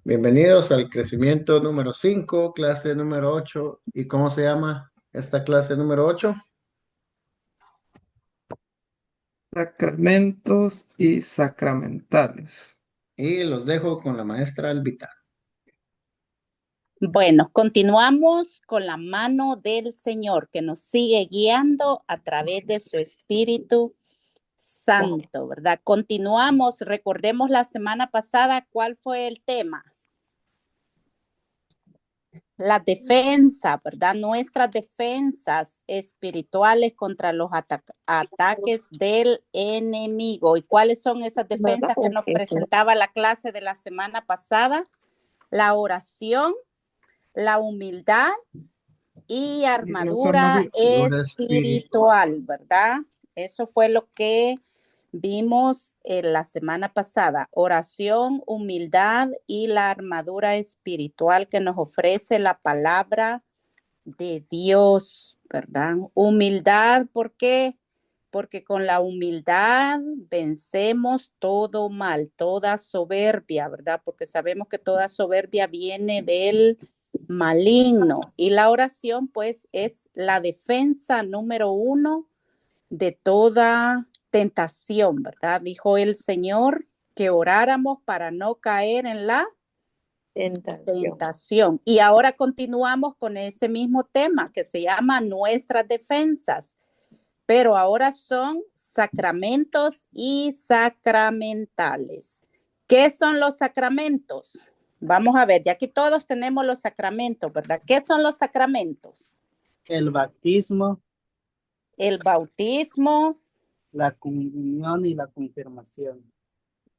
Bienvenidos al crecimiento número 5, clase número 8. ¿Y cómo se llama esta clase número 8? Sacramentos y sacramentales. Y los dejo con la maestra Albita. Bueno, continuamos con la mano del Señor que nos sigue guiando a través de su Espíritu Santo, ¿verdad? Continuamos, recordemos la semana pasada cuál fue el tema. La defensa, ¿verdad? Nuestras defensas espirituales contra los ataques del enemigo. ¿Y cuáles son esas defensas que nos presentaba la clase de la semana pasada? La oración, la humildad y armadura espiritual, ¿verdad? Eso fue lo que vimos la semana pasada. Oración, humildad y la armadura espiritual que nos ofrece la palabra de Dios, ¿verdad? Humildad, ¿por qué? Porque con la humildad vencemos todo mal, toda soberbia, ¿verdad? Porque sabemos que toda soberbia viene del maligno. Y la oración, pues, es la defensa número 1 de toda tentación, ¿verdad? Dijo el Señor que oráramos para no caer en la tentación. Y ahora continuamos con ese mismo tema que se llama nuestras defensas, pero ahora son sacramentos y sacramentales. ¿Qué son los sacramentos? Vamos a ver, ya que todos tenemos los sacramentos, ¿verdad? ¿Qué son los sacramentos? El bautismo, El bautismo. la comunión y la confirmación.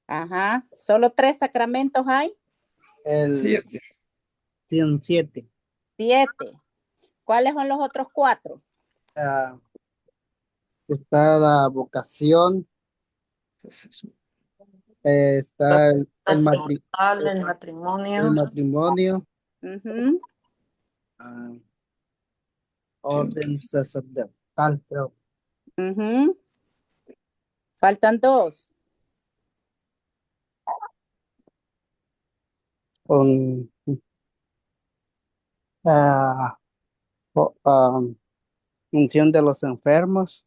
Ajá. ¿Solo 3 sacramentos hay? Sí, 7. 7. ¿Cuáles son los otros 4? Está la vocación, está el matrimonio. matrimonio, Uh-huh. orden sacerdotal, creo. Uh-huh. Faltan 2. Con ah, o- ah, unción de los enfermos.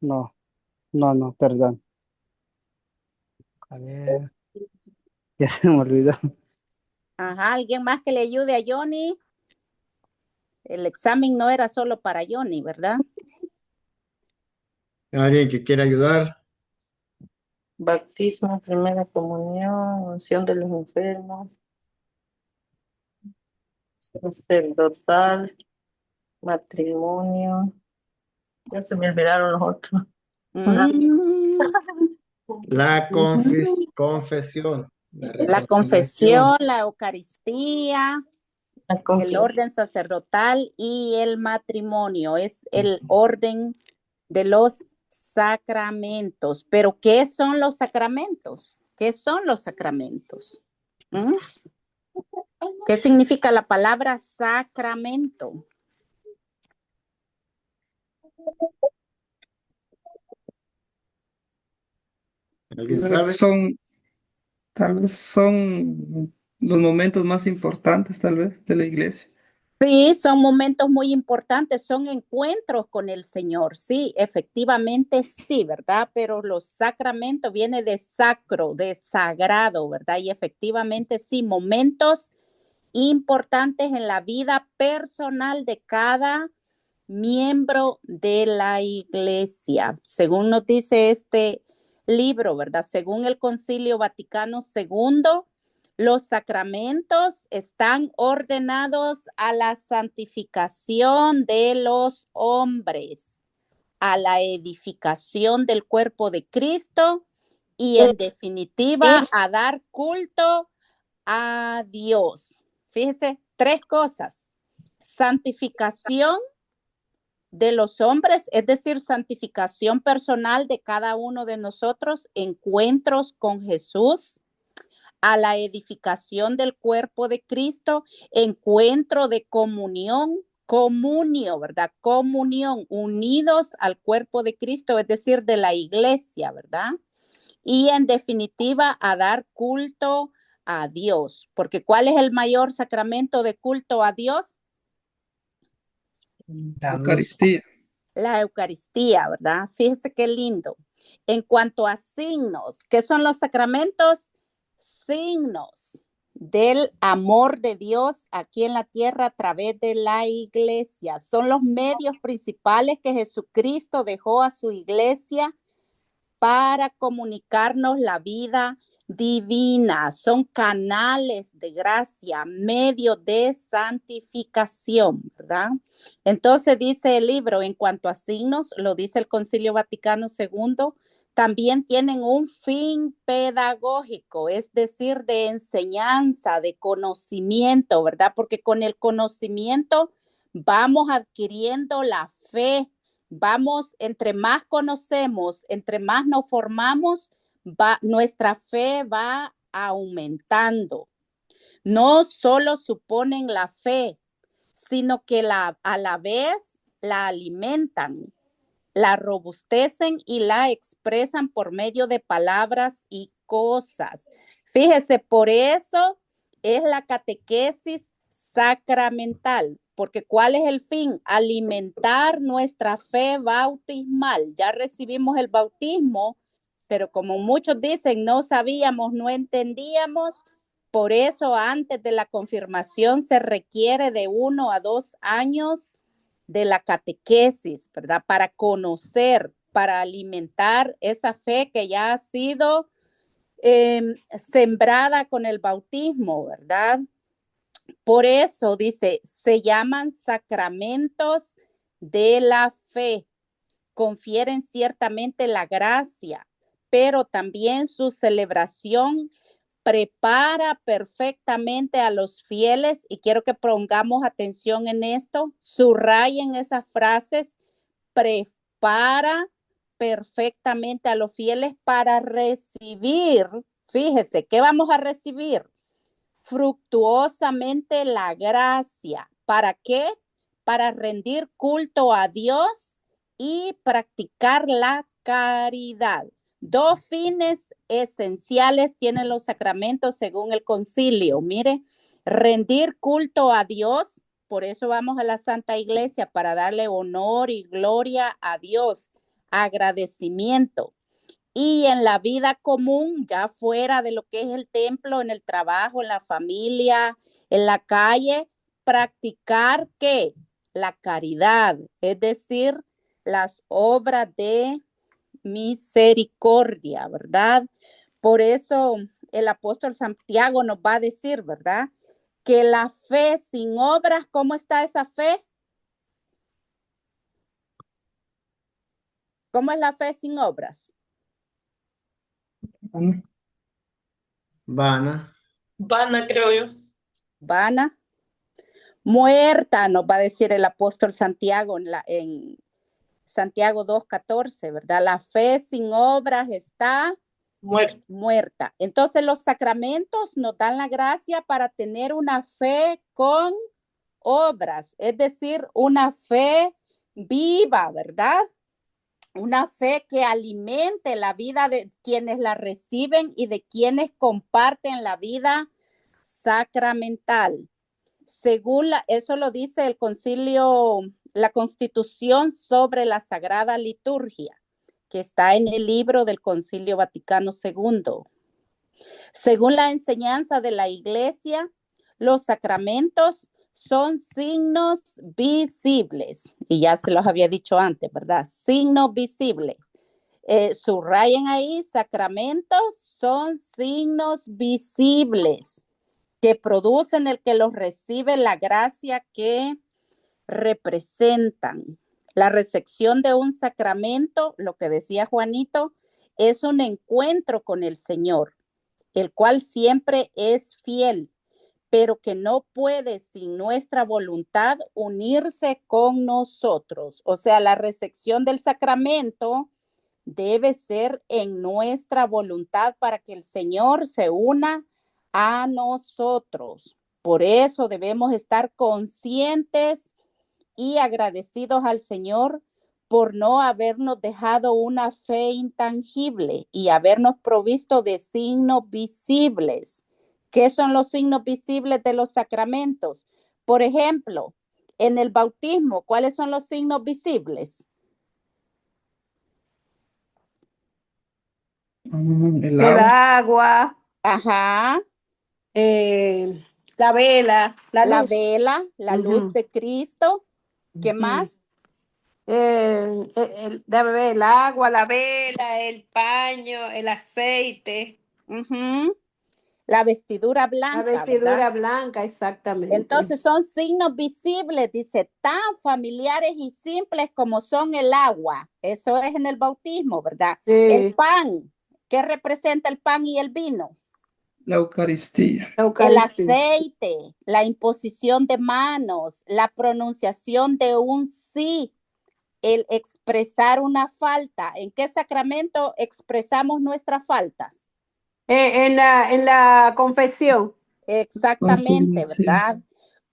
No, no, perdón. A ver, ya se me olvidó. Ajá, ¿alguien más que le ayude a Johnny? El examen no era solo para Johnny, ¿verdad? ¿Alguien que quiera ayudar? Bautismo, primera comunión, unción de los enfermos, sacerdotal, matrimonio. Ya se me olvidaron los otros. La confesión. La reconciliación. confesión, la Eucaristía, el orden sacerdotal y el matrimonio. Es el orden de los sacramentos. Pero, ¿qué son los sacramentos? ¿Qué son los sacramentos? ¿Mm? ¿Qué significa la palabra sacramento? ¿Alguien sabe? tal vez son los momentos más importantes, tal vez, de la iglesia. Sí, son momentos muy importantes, son encuentros con el Señor, sí, efectivamente sí, ¿verdad? Pero los sacramentos viene de sacro, de sagrado, ¿verdad? Y efectivamente sí, momentos importantes en la vida personal de cada miembro de la iglesia. Según nos dice este libro, ¿verdad? Según el Concilio Vaticano II, los sacramentos están ordenados a la santificación de los hombres, a la edificación del cuerpo de Cristo y en definitiva a dar culto a Dios. Fíjese, 3 cosas. Santificación de los hombres, es decir, santificación personal de cada uno de nosotros, encuentros con Jesús, a la edificación del cuerpo de Cristo, encuentro de comunión, comunio, ¿verdad? Comunión, unidos al cuerpo de Cristo, es decir, de la iglesia, ¿verdad? y en definitiva a dar culto a Dios. Porque ¿cuál es el mayor sacramento de culto a Dios? La misa. Eucaristía. La Eucaristía, ¿verdad? Fíjese qué lindo. En cuanto a signos, ¿qué son los sacramentos? Signos del amor de Dios aquí en la tierra a través de la iglesia. Son los medios principales que Jesucristo dejó a su iglesia para comunicarnos la vida divina. Son canales de gracia, medios de santificación, ¿verdad? Entonces dice el libro, en cuanto a signos, lo dice el Concilio Vaticano II, también tienen un fin pedagógico, es decir, de enseñanza, de conocimiento, ¿verdad? Porque con el conocimiento vamos adquiriendo la fe. Vamos, entre más conocemos, entre más nos formamos, nuestra fe va aumentando. No solo suponen la fe, sino que a la vez la alimentan, la robustecen y la expresan por medio de palabras y cosas. Fíjese, por eso es la catequesis sacramental, porque ¿cuál es el fin? Alimentar nuestra fe bautismal. Ya recibimos el bautismo, pero como muchos dicen, no sabíamos, no entendíamos. Por eso antes de la confirmación se requiere de 1 a 2 años de la catequesis, ¿verdad? Para conocer, para alimentar esa fe que ya ha sido sembrada con el bautismo, ¿verdad? Por eso dice, se llaman sacramentos de la fe, confieren ciertamente la gracia, pero también su celebración prepara perfectamente a los fieles, y quiero que pongamos atención en esto, subrayen esas frases, prepara perfectamente a los fieles para recibir, fíjese, ¿qué vamos a recibir? Fructuosamente la gracia. ¿Para qué? Para rendir culto a Dios y practicar la caridad. Dos fines esenciales tienen los sacramentos según el concilio. Mire, rendir culto a Dios, por eso vamos a la Santa Iglesia, para darle honor y gloria a Dios, agradecimiento. Y en la vida común, ya fuera de lo que es el templo, en el trabajo, en la familia, en la calle, practicar ¿qué? La caridad, es decir, las obras de misericordia, ¿verdad? Por eso el apóstol Santiago nos va a decir, ¿verdad? Que la fe sin obras, ¿cómo está esa fe? ¿Cómo es la fe sin obras? Vana. Vana, creo yo. Vana. Muerta, nos va a decir el apóstol Santiago en Santiago 2:14, ¿verdad? La fe sin obras está muerta. Entonces los sacramentos nos dan la gracia para tener una fe con obras, es decir, una fe viva, ¿verdad? Una fe que alimente la vida de quienes la reciben y de quienes comparten la vida sacramental. Según eso lo dice el concilio, la Constitución sobre la Sagrada Liturgia, que está en el libro del Concilio Vaticano II. Según la enseñanza de la Iglesia, los sacramentos son signos visibles, y ya se los había dicho antes, ¿verdad? Signos visibles. Subrayen ahí, sacramentos son signos visibles que producen el que los recibe la gracia que representan. La recepción de un sacramento, lo que decía Juanito, es un encuentro con el Señor, el cual siempre es fiel, pero que no puede sin nuestra voluntad unirse con nosotros. O sea, la recepción del sacramento debe ser en nuestra voluntad para que el Señor se una a nosotros. Por eso debemos estar conscientes y agradecidos al Señor por no habernos dejado una fe intangible y habernos provisto de signos visibles. ¿Qué son los signos visibles de los sacramentos? Por ejemplo, en el bautismo, ¿cuáles son los signos visibles? El El agua. agua, Ajá, la vela, la la luz. vela, la luz Ujú. de Cristo. ¿Qué Ujú. más? El agua, la vela, el paño, el aceite, Ujú. La vestidura la blanca, ¿verdad? vestidura blanca, exactamente. Entonces son signos visibles, dice, tan familiares y simples como son el agua. Eso es en el bautismo, ¿verdad? El Sí, pan, ¿qué representa el pan y el vino? La Eucaristía. la El Eucaristía. aceite, la imposición de manos, la pronunciación de un sí, el expresar una falta. ¿En qué sacramento expresamos nuestras faltas? En la confesión. Exactamente, Consignación. ¿verdad?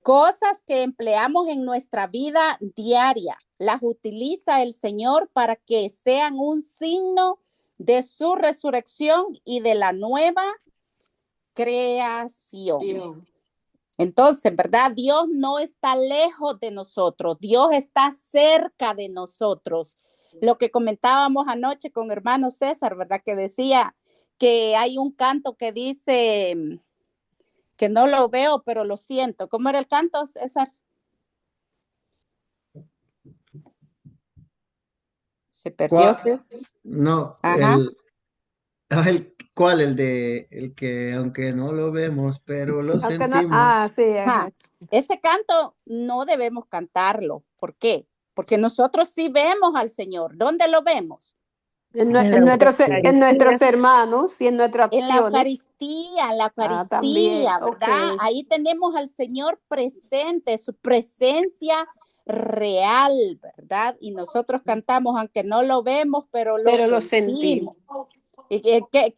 Cosas que empleamos en nuestra vida diaria, las utiliza el Señor para que sean un signo de su resurrección y de la nueva creación. Entonces, ¿verdad? Dios no está lejos de nosotros, Dios está cerca de nosotros. Lo que comentábamos anoche con hermano César, ¿verdad? Que decía que hay un canto que dice que no lo veo, pero lo siento. ¿Cómo era el canto, César? Se perdió, ¿Cuál? César. No, Ajá. ¿cuál? El que aunque no lo vemos, pero lo Aunque no, ah, sentimos. sí, Ajá. ajá. Ese canto no debemos cantarlo. ¿Por qué? Porque nosotros sí vemos al Señor. ¿Dónde lo vemos? En nuestros hermanos y en nuestras En la acciones. También, Eucaristía, ok. ¿verdad? Ahí tenemos al Señor presente, su presencia real, ¿verdad? Y nosotros cantamos, aunque no lo vemos, pero lo Pero lo sentimos. sentimos. ¿Y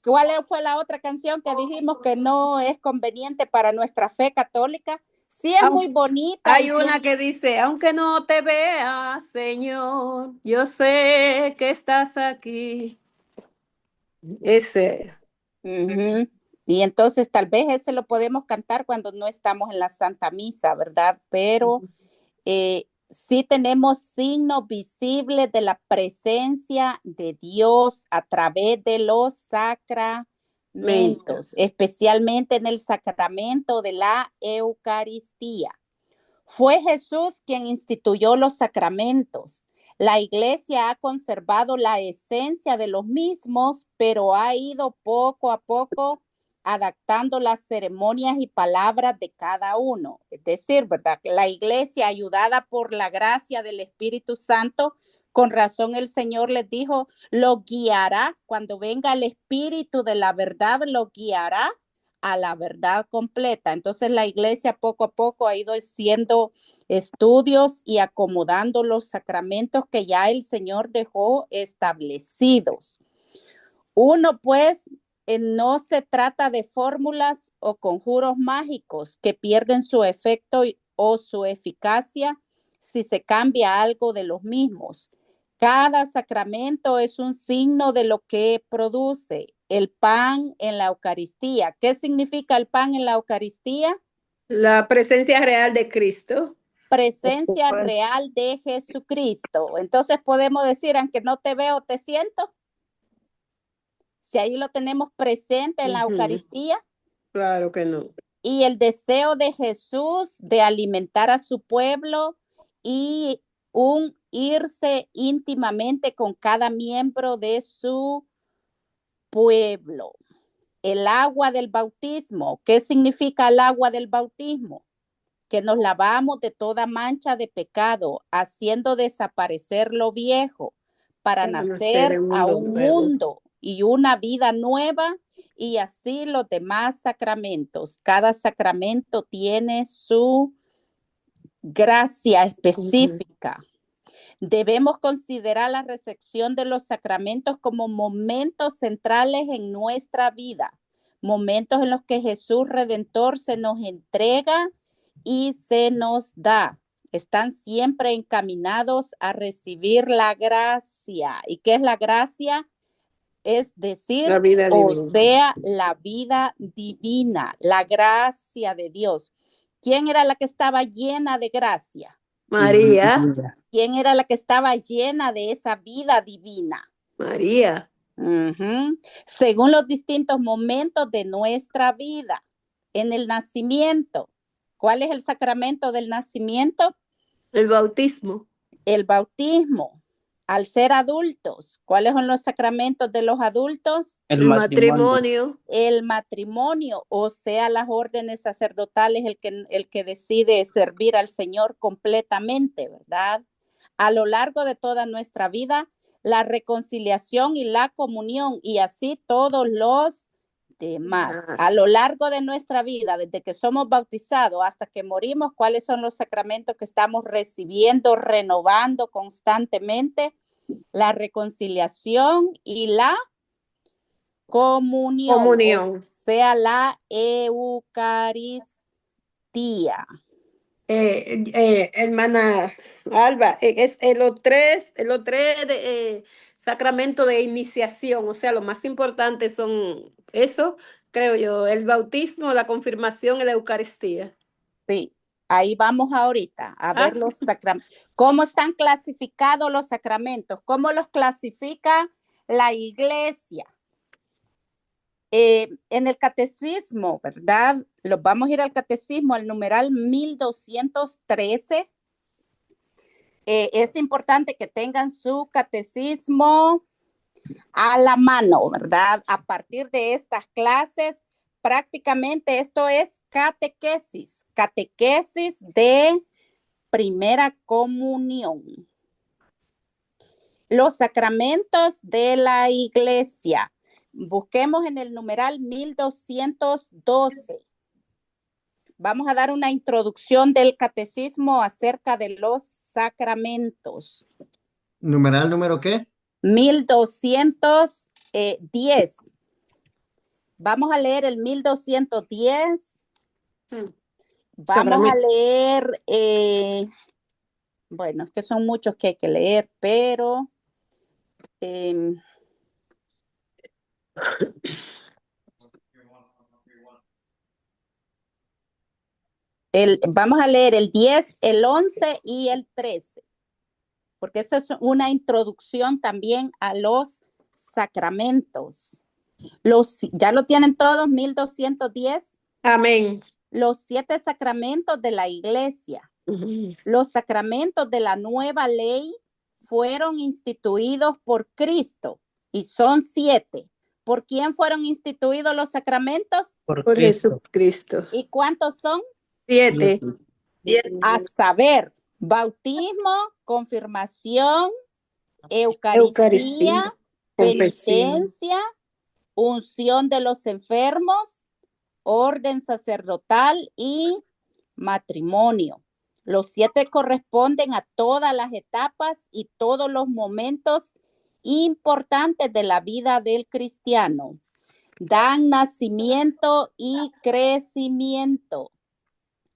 cuál fue la otra canción que dijimos que no es conveniente para nuestra fe católica? Sí es muy bonita Hay y una que dice, aunque no te vea, Señor, yo sé que estás aquí. Ese. uh-huh. Y entonces tal vez ese lo podemos cantar cuando no estamos en la Santa Misa, ¿verdad? Pero sí tenemos signos visibles de la presencia de Dios a través de los sacramentos, especialmente en el sacramento de la Eucaristía. Fue Jesús quien instituyó los sacramentos. La iglesia ha conservado la esencia de los mismos, pero ha ido poco a poco adaptando las ceremonias y palabras de cada uno. Es decir, ¿verdad? La iglesia, ayudada por la gracia del Espíritu Santo, con razón el Señor les dijo, lo guiará, cuando venga el Espíritu de la verdad, lo guiará a la verdad completa. Entonces la iglesia poco a poco ha ido haciendo estudios y acomodando los sacramentos que ya el Señor dejó establecidos. Uno, pues, no se trata de fórmulas o conjuros mágicos que pierden su efecto o su eficacia si se cambia algo de los mismos. Cada sacramento es un signo de lo que produce. El pan en la Eucaristía. ¿Qué significa el pan en la Eucaristía? La presencia real de Cristo. Presencia real de Jesucristo. Entonces podemos decir, aunque no te veo, te siento. Si ahí lo tenemos presente en la Eucaristía. Claro que no. Y el deseo de Jesús de alimentar a su pueblo y un irse íntimamente con cada miembro de su pueblo. El agua del bautismo. ¿Qué significa el agua del bautismo? Que nos lavamos de toda mancha de pecado, haciendo desaparecer lo viejo para nacer a un mundo y una vida nueva, y así los demás sacramentos. Cada sacramento tiene su gracia específica. Debemos considerar la recepción de los sacramentos como momentos centrales en nuestra vida, momentos en los que Jesús Redentor se nos entrega y se nos da. están siempre encaminados a recibir la gracia. ¿Y qué es la gracia? Es decir, La vida o divina. sea, la vida divina, la gracia de Dios. ¿Quién era la que estaba llena de gracia? María. María. ¿Quién era la que estaba llena de esa vida divina? María. Según los distintos momentos de nuestra vida. En el nacimiento, ¿cuál es el sacramento del nacimiento? El bautismo. El bautismo. Al ser adultos, ¿cuáles son los sacramentos de los adultos? El El matrimonio. matrimonio. El matrimonio, o sea, las órdenes sacerdotales, el que decide servir al Señor completamente, ¿verdad? A lo largo de toda nuestra vida, la reconciliación y la comunión, y así todos los demás. A lo largo de nuestra vida, desde que somos bautizados hasta que morimos, ¿cuáles son los sacramentos que estamos recibiendo, renovando constantemente? La reconciliación y la comunión, o sea, la Eucaristía. Hermana Alba, es los tres sacramentos de iniciación, o sea, lo más importante son eso, creo yo, el bautismo, la confirmación y la Eucaristía. Sí, ahí vamos ahorita a ver los sacramentos. ¿Cómo están clasificados los sacramentos? ¿Cómo los clasifica la iglesia? En el catecismo, ¿verdad? Los vamos a ir al catecismo, al numeral 1213. Es importante que tengan su catecismo a la mano, ¿verdad? A partir de estas clases, prácticamente esto es catequesis de primera comunión. Los sacramentos de la iglesia. Busquemos en el numeral 1212. Vamos a dar una introducción del catecismo acerca de los sacramentos. ¿Numeral número qué? 1210. Vamos a leer el 1210. Vamos a leer, bueno, es que son muchos que hay que leer, pero vamos a leer el 10, el 11 y el 13, porque esa es una introducción también a los sacramentos. ¿Ya lo tienen todos? 1210. Amén. Los 7 sacramentos de la iglesia. Los sacramentos de la nueva ley fueron instituidos por Cristo y son 7. ¿Por quién fueron instituidos los sacramentos? Por Jesucristo. ¿Y cuántos son? 7. A saber, bautismo, confirmación, Eucaristía, penitencia, unción de los enfermos, orden sacerdotal y matrimonio. Los 7 corresponden a todas las etapas y todos los momentos importantes de la vida del cristiano. Dan nacimiento y crecimiento,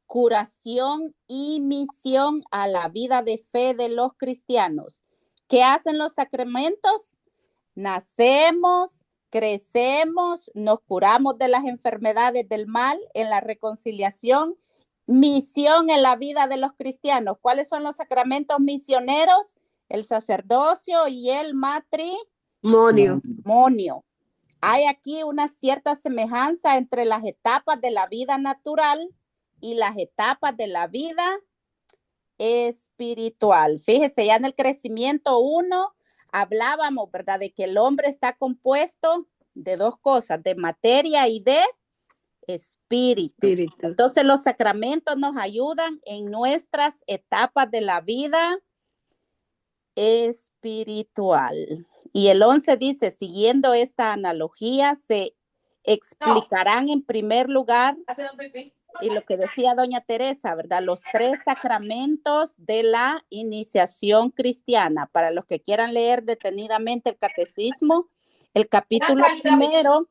curación y misión a la vida de fe de los cristianos. ¿Qué hacen los sacramentos? Nacemos, crecemos, nos curamos de las enfermedades del mal en la reconciliación, misión en la vida de los cristianos. ¿Cuáles son los sacramentos misioneros? El sacerdocio y el matrimonio. Hay aquí una cierta semejanza entre las etapas de la vida natural y las etapas de la vida espiritual. Fíjese, ya en el crecimiento 1 hablábamos, ¿verdad?, de que el hombre está compuesto de 2 cosas, de materia y de espíritu. Entonces los sacramentos nos ayudan en nuestras etapas de la vida espiritual. Y el 11 dice, siguiendo esta analogía, se explicarán en primer lugar, y lo que decía doña Teresa, ¿verdad?, los 3 sacramentos de la iniciación cristiana. Para los que quieran leer detenidamente el catecismo, el capítulo 1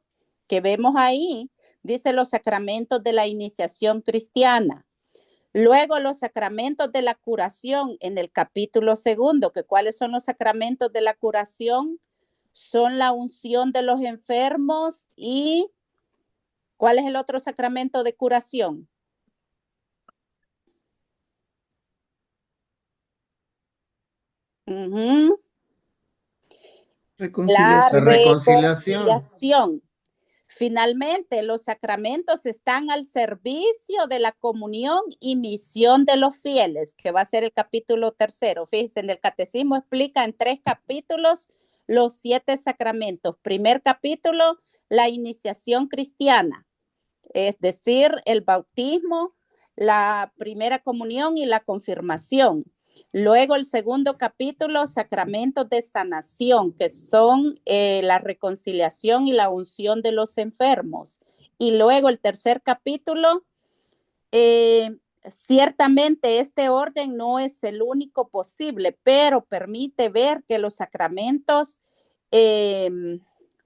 que vemos ahí, dice los sacramentos de la iniciación cristiana. Luego los sacramentos de la curación en el capítulo 2, que cuáles son los sacramentos de la curación, son la unción de los enfermos y ¿cuál es el otro sacramento de curación? La Reconciliación. Reconciliación. reconciliación. Finalmente, los sacramentos están al servicio de la comunión y misión de los fieles, que va a ser el capítulo 3. Fíjense, en el catecismo explica en 3 capítulos los 7 sacramentos. Primer capítulo, la iniciación cristiana, es decir, el bautismo, la primera comunión y la confirmación. Luego el segundo capítulo, sacramentos de sanación, que son la reconciliación y la unción de los enfermos. Y luego el tercer capítulo, ciertamente este orden no es el único posible, pero permite ver que los sacramentos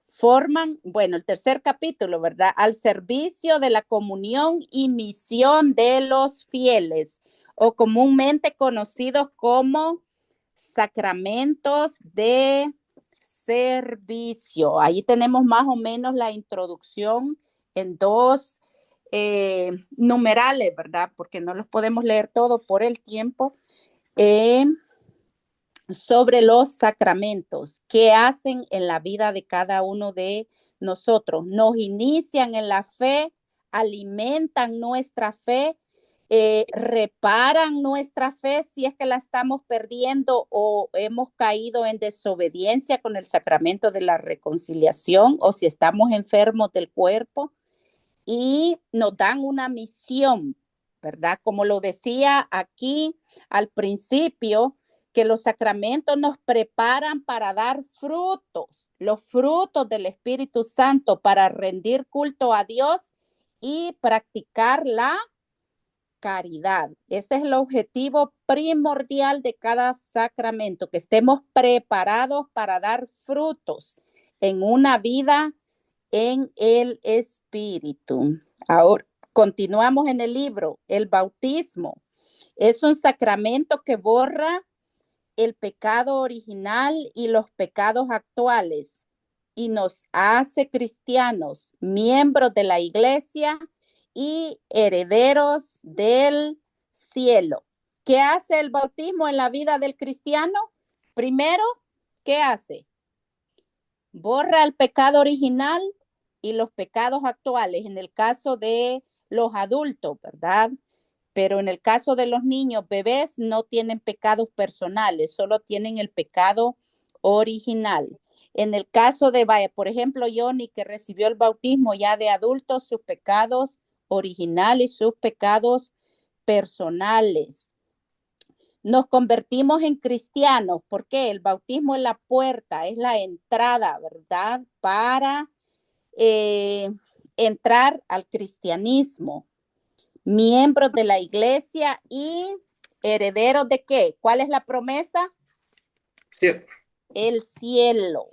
forman, bueno, el tercer capítulo, ¿verdad? Al servicio de la comunión y misión de los fieles, o comúnmente conocidos como sacramentos de servicio. Ahí tenemos más o menos la introducción en 2 numerales, ¿verdad? Porque no los podemos leer todo por el tiempo. Sobre los sacramentos, qué hacen en la vida de cada uno de nosotros. Nos inician en la fe, alimentan nuestra fe, reparan nuestra fe si es que la estamos perdiendo o hemos caído en desobediencia con el sacramento de la reconciliación, o si estamos enfermos del cuerpo, y nos dan una misión, ¿verdad? Como lo decía aquí al principio, que los sacramentos nos preparan para dar frutos, los frutos del Espíritu Santo, para rendir culto a Dios y practicar la caridad. Ese es el objetivo primordial de cada sacramento, que estemos preparados para dar frutos en una vida en el Espíritu. Ahora, continuamos en el libro. El bautismo es un sacramento que borra el pecado original y los pecados actuales y nos hace cristianos, miembros de la iglesia y herederos del cielo. ¿Qué hace el bautismo en la vida del cristiano? Primero, ¿qué hace? Borra el pecado original y los pecados actuales, en el caso de los adultos, ¿verdad? Pero en el caso de los niños, bebés, no tienen pecados personales, solo tienen el pecado original. En el caso de, vaya, por ejemplo, Johnny, que recibió el bautismo ya de adulto, sus pecados originales y sus pecados personales. Nos convertimos en cristianos, porque el bautismo es la puerta, es la entrada, ¿verdad? Para entrar al cristianismo. Miembros de la iglesia y herederos de ¿qué? ¿Cuál es la promesa? Sí. El cielo.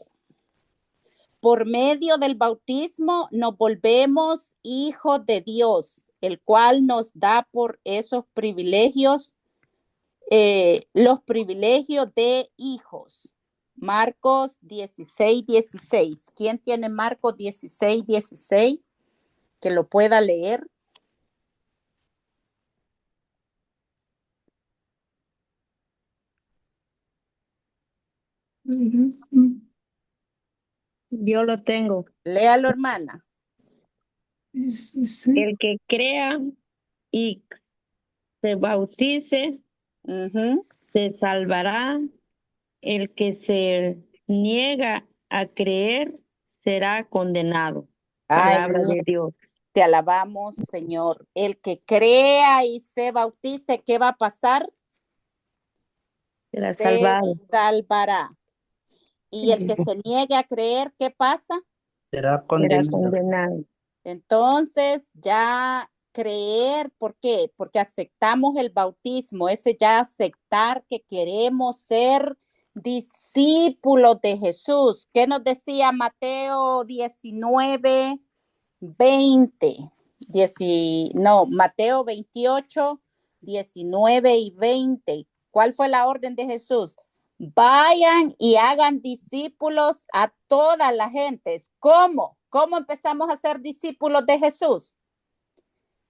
Por medio del bautismo nos volvemos hijos de Dios, el cual nos da por esos privilegios, los privilegios de hijos. Marcos 16:16. ¿Quién tiene Marcos 16:16? Que lo pueda leer. Yo lo tengo. Léalo, hermana. El que crea y se bautice, se salvará. El que se niega a creer será condenado. Palabra de Dios. Te alabamos, Señor. El que crea y se bautice, ¿qué va a pasar? Será Se salvado. salvará. Y el que se niegue a creer, ¿qué pasa? Será Será condenado. condenado. Entonces, ya creer, ¿por qué? Porque aceptamos el bautismo, ese ya aceptar que queremos ser discípulos de Jesús. ¿Qué nos decía Mateo 19:20? Mateo 28, 19 y 20. ¿Cuál fue la orden de Jesús? Vayan y hagan discípulos a todas las gentes. ¿Cómo? ¿Cómo empezamos a ser discípulos de Jesús?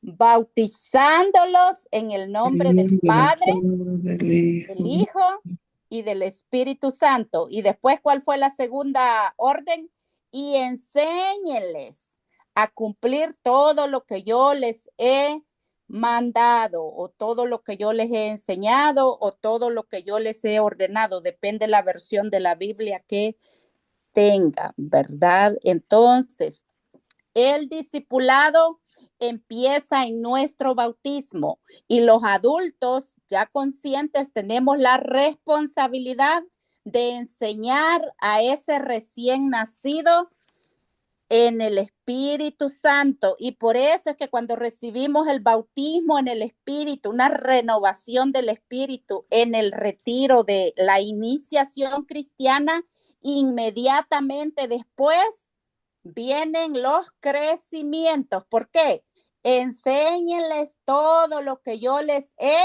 Bautizándolos en el nombre del Padre, del Hijo y del Espíritu Santo. Y después, ¿cuál fue la segunda orden? Y enséñenles a cumplir todo lo que yo les he mandado, o todo lo que yo les he enseñado, o todo lo que yo les he ordenado. Depende la versión de la Biblia que tenga, ¿verdad? Entonces, el discipulado empieza en nuestro bautismo, y los adultos ya conscientes tenemos la responsabilidad de enseñar a ese recién nacido en el Espíritu Santo. Y por eso es que cuando recibimos el bautismo en el Espíritu, una renovación del Espíritu en el retiro de la iniciación cristiana, inmediatamente después vienen los crecimientos. ¿Por qué? Enséñenles todo lo que yo les he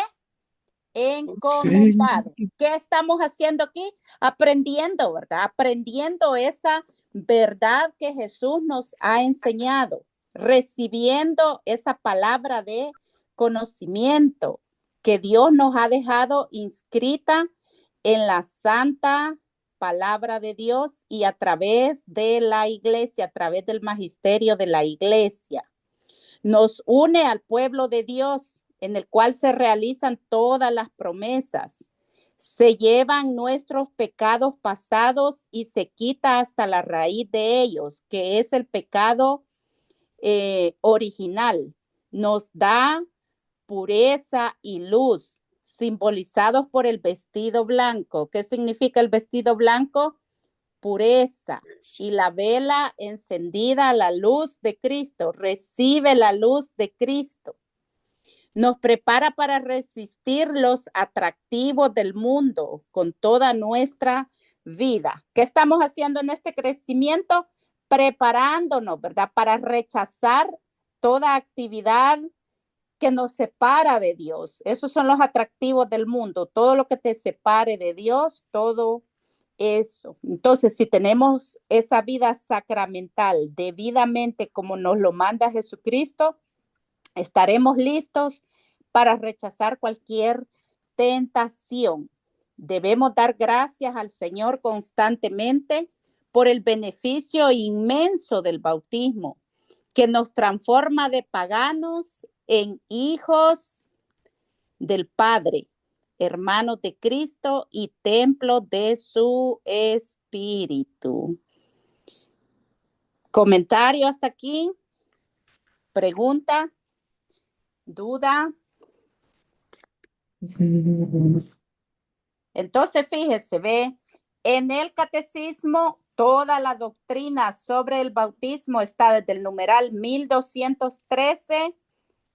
encomendado. Sí. ¿Qué estamos haciendo aquí? Aprendiendo, ¿verdad? Aprendiendo esa verdad que Jesús nos ha enseñado, recibiendo esa palabra de conocimiento que Dios nos ha dejado inscrita en la santa palabra de Dios y a través de la iglesia, a través del magisterio de la iglesia. Nos une al pueblo de Dios, en el cual se realizan todas las promesas. Se llevan nuestros pecados pasados y se quita hasta la raíz de ellos, que es el pecado original. Nos da pureza y luz, simbolizados por el vestido blanco. ¿Qué significa el vestido blanco? Pureza. Y la vela encendida a la luz de Cristo. Recibe la luz de Cristo. Nos prepara para resistir los atractivos del mundo con toda nuestra vida. ¿Qué estamos haciendo en este crecimiento? Preparándonos, ¿verdad? Para rechazar toda actividad que nos separa de Dios. Esos son los atractivos del mundo. Todo lo que te separe de Dios, todo eso. Entonces, si tenemos esa vida sacramental debidamente como nos lo manda Jesucristo, estaremos listos para rechazar cualquier tentación. Debemos dar gracias al Señor constantemente por el beneficio inmenso del bautismo, que nos transforma de paganos en hijos del Padre, hermanos de Cristo y templo de su Espíritu. ¿Comentario hasta aquí? ¿Pregunta? ¿Duda? Entonces, fíjese, ve, en el catecismo toda la doctrina sobre el bautismo está desde el numeral 1213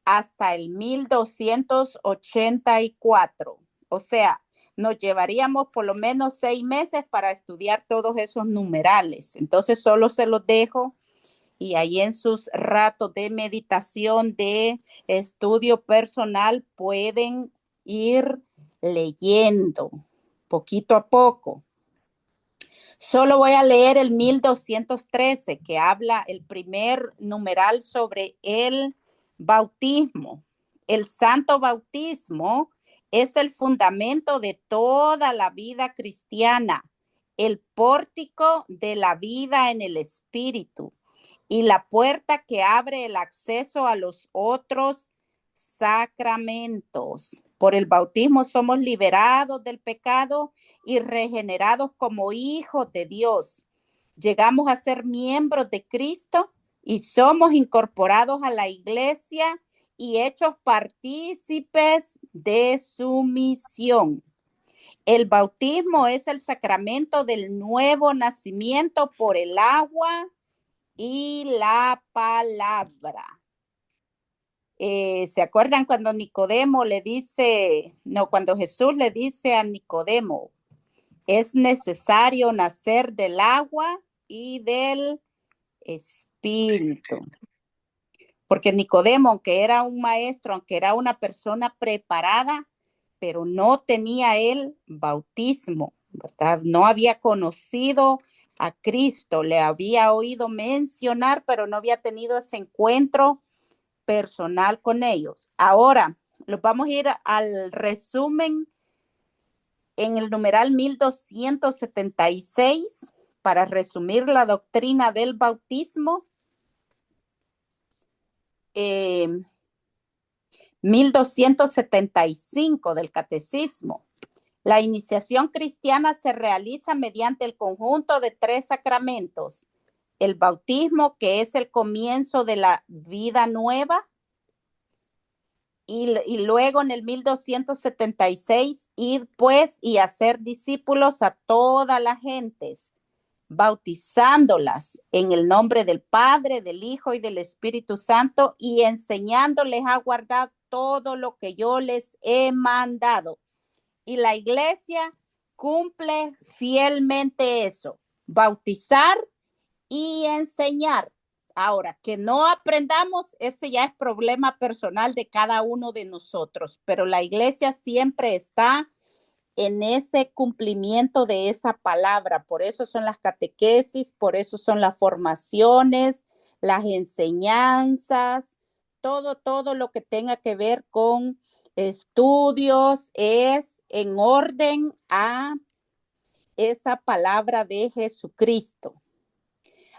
hasta el 1284. O sea, nos llevaríamos por lo menos 6 meses para estudiar todos esos numerales. Entonces, solo se los dejo y ahí en sus ratos de meditación, de estudio personal, pueden ir leyendo poquito a poco. Solo voy a leer el 1213, que habla el primer numeral sobre el bautismo. El santo bautismo es el fundamento de toda la vida cristiana, el pórtico de la vida en el Espíritu y la puerta que abre el acceso a los otros sacramentos. Por el bautismo somos liberados del pecado y regenerados como hijos de Dios. Llegamos a ser miembros de Cristo y somos incorporados a la iglesia y hechos partícipes de su misión. El bautismo es el sacramento del nuevo nacimiento por el agua y la palabra. ¿Se acuerdan cuando Nicodemo le dice, cuando Jesús le dice a Nicodemo, es necesario nacer del agua y del Espíritu? porque Nicodemo, aunque era un maestro, aunque era una persona preparada, pero no tenía el bautismo, ¿verdad? No había conocido a Cristo, le había oído mencionar, pero no había tenido ese encuentro personal con ellos. Ahora, los vamos a ir al resumen en el numeral 1276 para resumir la doctrina del bautismo. 1275 del Catecismo. La iniciación cristiana se realiza mediante el conjunto de 3 sacramentos. El bautismo, que es el comienzo de la vida nueva, y luego en el 1276 ir pues y hacer discípulos a todas las gentes, bautizándolas en el nombre del Padre, del Hijo y del Espíritu Santo, y enseñándoles a guardar todo lo que yo les he mandado. Y la iglesia cumple fielmente eso, bautizar y enseñar. Ahora, que no aprendamos, ese ya es problema personal de cada uno de nosotros, pero la iglesia siempre está en ese cumplimiento de esa palabra. Por eso son las catequesis, por eso son las formaciones, las enseñanzas, todo lo que tenga que ver con estudios es en orden a esa palabra de Jesucristo.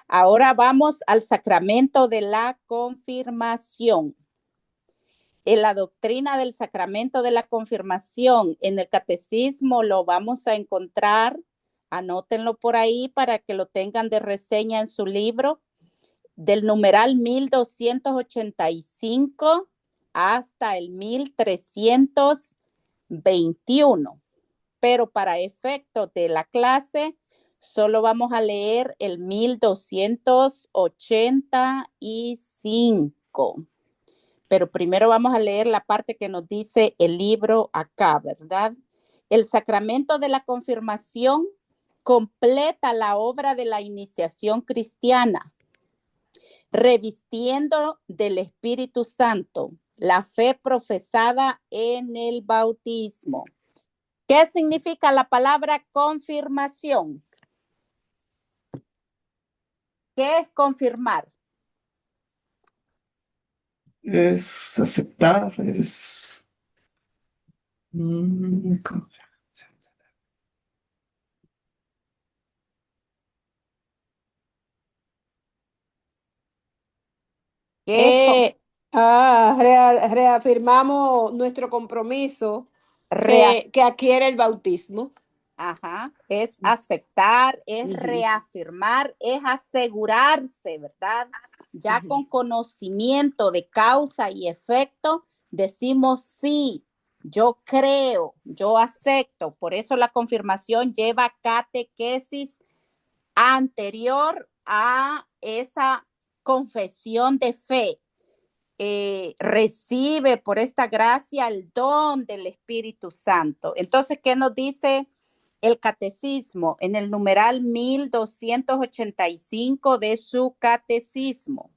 Ahora vamos al sacramento de la confirmación. En la doctrina del sacramento de la confirmación, en el catecismo lo vamos a encontrar, anótenlo por ahí para que lo tengan de reseña en su libro, del numeral 1285 hasta el 1321. Pero para efecto de la clase, solo vamos a leer el 1285. Pero primero vamos a leer la parte que nos dice el libro acá, ¿verdad? El sacramento de la confirmación completa la obra de la iniciación cristiana, revistiendo del Espíritu Santo la fe profesada en el bautismo. ¿Qué significa la palabra confirmación? ¿Qué es confirmar? Es aceptar, es... ¿cómo se llama? ¿Qué es Reafirmamos nuestro compromiso que adquiere el bautismo. Ajá, es aceptar, es reafirmar, es asegurarse, ¿verdad? Ya con conocimiento de causa y efecto, decimos sí, yo creo, yo acepto. Por eso la confirmación lleva catequesis anterior a esa confesión de fe. Recibe por esta gracia el don del Espíritu Santo. Entonces, ¿qué nos dice el catecismo en el numeral 1285 de su catecismo?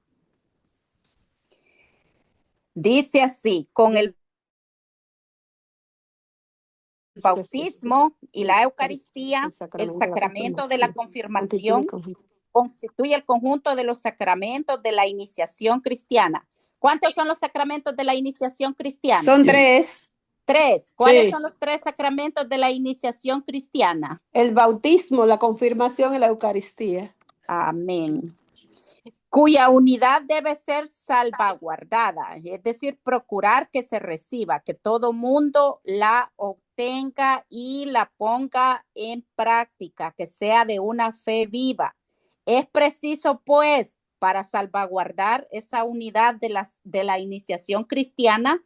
Dice así: con el bautismo y la Eucaristía, el sacramento de la confirmación constituye el conjunto de los sacramentos de la iniciación cristiana. ¿Cuántos son los sacramentos de la iniciación cristiana? Son 3. 3. ¿Cuáles son los 3 sacramentos de la iniciación cristiana? El bautismo, la confirmación y la Eucaristía. Amén. Cuya unidad debe ser salvaguardada, es decir, procurar que se reciba, que todo mundo la obtenga y la ponga en práctica, que sea de una fe viva. Es preciso, pues, para salvaguardar esa unidad de la iniciación cristiana,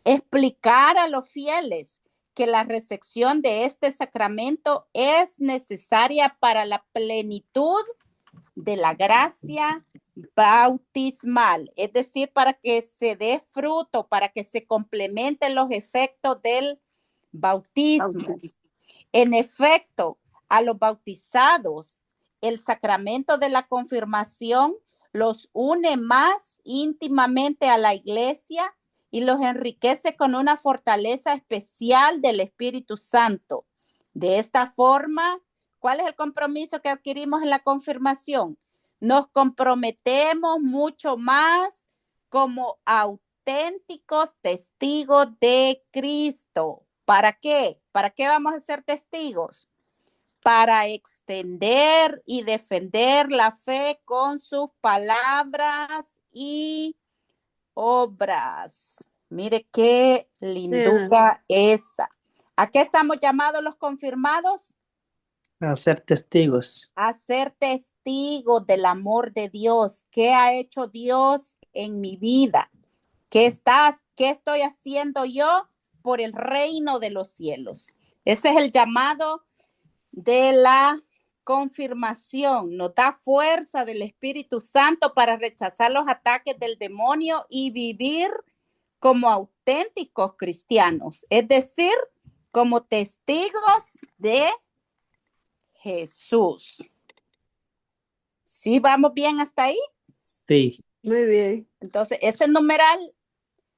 explicar a los fieles que la recepción de este sacramento es necesaria para la plenitud de la gracia bautismal, es decir, para que se dé fruto, para que se complementen los efectos del bautismo. En efecto, a los bautizados, el sacramento de la confirmación los une más íntimamente a la iglesia y los enriquece con una fortaleza especial del Espíritu Santo. De esta forma, ¿cuál es el compromiso que adquirimos en la confirmación? Nos comprometemos mucho más como auténticos testigos de Cristo. ¿Para qué? ¿Para qué vamos a ser testigos? Para extender y defender la fe con sus palabras y obras. Mire qué lindura esa. ¿A qué estamos llamados los confirmados? A ser testigos. A ser testigos del amor de Dios. ¿Qué ha hecho Dios en mi vida? ¿Qué estoy haciendo yo por el reino de los cielos? Ese es el llamado de la confirmación. Nos da fuerza del Espíritu Santo para rechazar los ataques del demonio y vivir como auténticos cristianos, es decir, como testigos de Jesús. ¿Sí vamos bien hasta ahí? Sí. Muy bien. Entonces, ese numeral,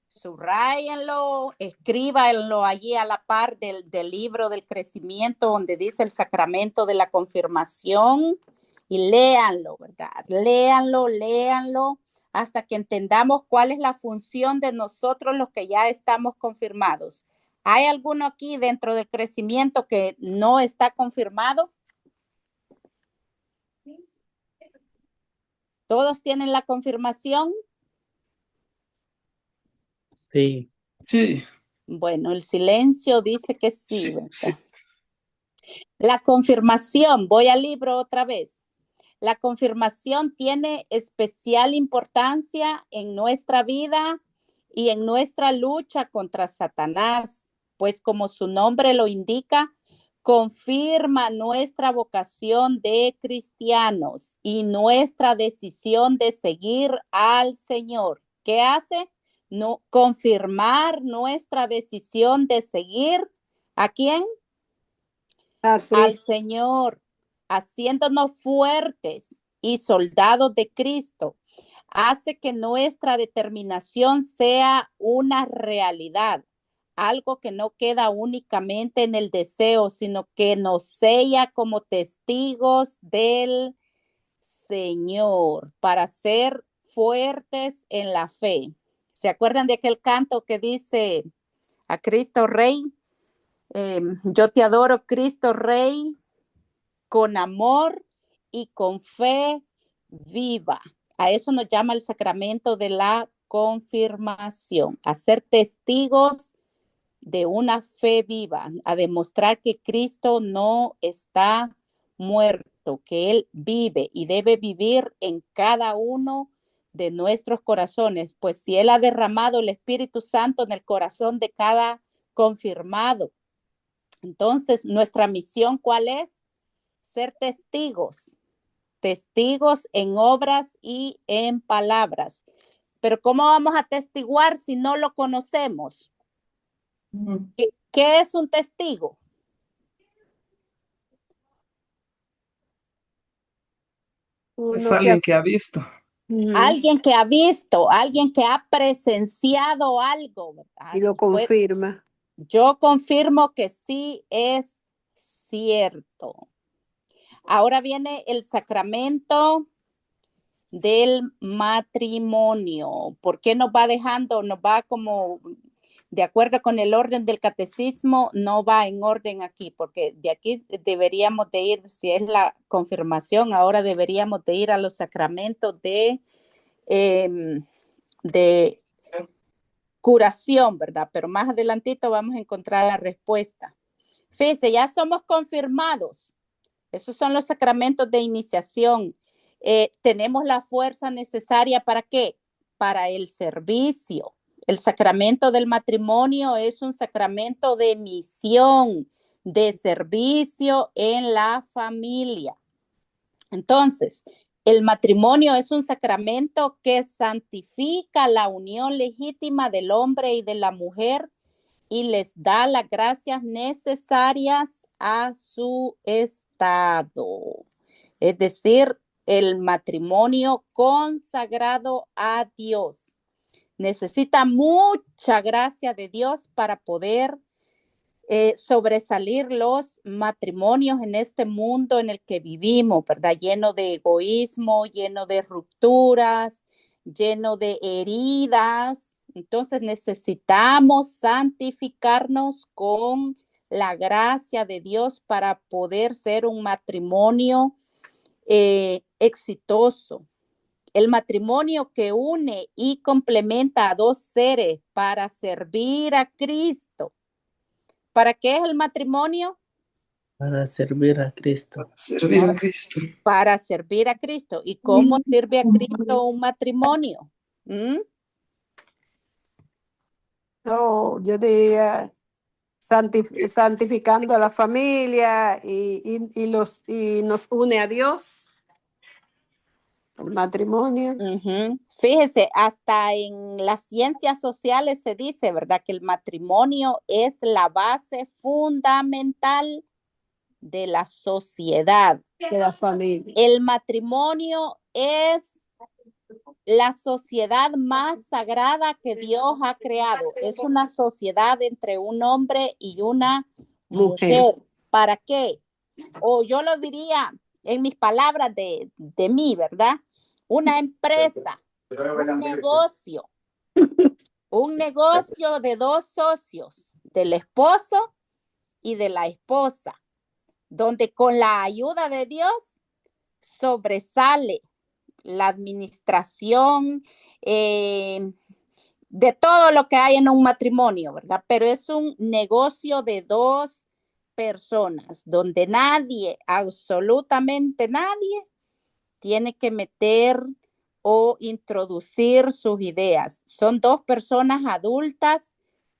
subráyenlo, escríbanlo allí a la par del libro del crecimiento donde dice el sacramento de la confirmación y léanlo, ¿verdad? Léanlo hasta que entendamos cuál es la función de nosotros los que ya estamos confirmados. ¿Hay alguno aquí dentro del crecimiento que no está confirmado? ¿Todos tienen la confirmación? Sí. Sí, Bueno, el silencio dice que sí, ¿verdad? sí. La confirmación, voy al libro otra vez. La confirmación tiene especial importancia en nuestra vida y en nuestra lucha contra Satanás, pues como su nombre lo indica, confirma nuestra vocación de cristianos y nuestra decisión de seguir al Señor. ¿Qué hace? No, confirmar nuestra decisión de seguir ¿a quién? Al Señor, haciéndonos fuertes y soldados de Cristo, hace que nuestra determinación sea una realidad, algo que no queda únicamente en el deseo, sino que nos sella como testigos del Señor para ser fuertes en la fe. ¿Se acuerdan de aquel canto que dice a Cristo Rey? Yo te adoro, Cristo Rey, con amor y con fe viva. A eso nos llama el sacramento de la confirmación, a ser testigos de una fe viva, a demostrar que Cristo no está muerto, que Él vive y debe vivir en cada uno de nuestros corazones, pues si Él ha derramado el Espíritu Santo en el corazón de cada confirmado, entonces nuestra misión, ¿cuál es? Ser testigos, testigos en obras y en palabras. Pero ¿cómo vamos a testiguar si no lo conocemos? ¿Qué es un testigo? Es alguien que ha visto. Alguien que ha visto, alguien que ha presenciado algo, ¿verdad? Y lo confirma. Yo confirmo que sí es cierto. Ahora viene el sacramento del matrimonio. ¿Por qué nos va dejando? Nos va como, de acuerdo con el orden del catecismo, no va en orden aquí, porque de aquí deberíamos de ir, si es la confirmación, ahora deberíamos de ir a los sacramentos de curación, ¿verdad? Pero más adelantito vamos a encontrar la respuesta. Fíjense, ya somos confirmados. Esos son los sacramentos de iniciación. Tenemos la fuerza necesaria ¿para qué? Para el servicio. El sacramento del matrimonio es un sacramento de misión, de servicio en la familia. Entonces, el matrimonio es un sacramento que santifica la unión legítima del hombre y de la mujer y les da las gracias necesarias a su estado. Es decir, el matrimonio consagrado a Dios. Necesita mucha gracia de Dios para poder sobresalir los matrimonios en este mundo en el que vivimos, ¿verdad? Lleno de egoísmo, lleno de rupturas, lleno de heridas. Entonces necesitamos santificarnos con la gracia de Dios para poder ser un matrimonio exitoso. El matrimonio que une y complementa a dos seres para servir a Cristo. ¿Para qué es el matrimonio? Para servir a Cristo. Servir a Cristo. Para servir a Cristo. ¿Y cómo sirve a Cristo un matrimonio? Oh, yo diría santificando a la familia y nos une a Dios, el matrimonio. Fíjese, hasta en las ciencias sociales se dice, ¿verdad? Que el matrimonio es la base fundamental de la sociedad. De la familia. El matrimonio es la sociedad más sagrada que Dios ha creado. Es una sociedad entre un hombre y una mujer. ¿Para qué? O yo lo diría en mis palabras de mí, ¿verdad? Una empresa, un negocio de dos socios, del esposo y de la esposa, donde con la ayuda de Dios sobresale la administración de todo lo que hay en un matrimonio, ¿verdad? Pero es un negocio de dos personas, donde nadie, absolutamente nadie, tiene que meter o introducir sus ideas. Son dos personas adultas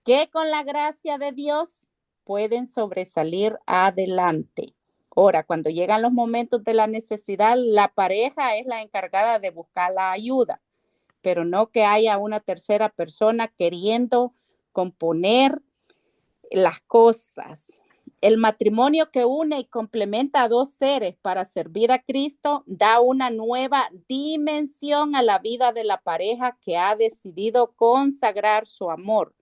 que con la gracia de Dios pueden sobresalir adelante. Ahora, cuando llegan los momentos de la necesidad, la pareja es la encargada de buscar la ayuda, pero no que haya una tercera persona queriendo componer las cosas. El matrimonio que une y complementa a dos seres para servir a Cristo da una nueva dimensión a la vida de la pareja que ha decidido consagrar su amor,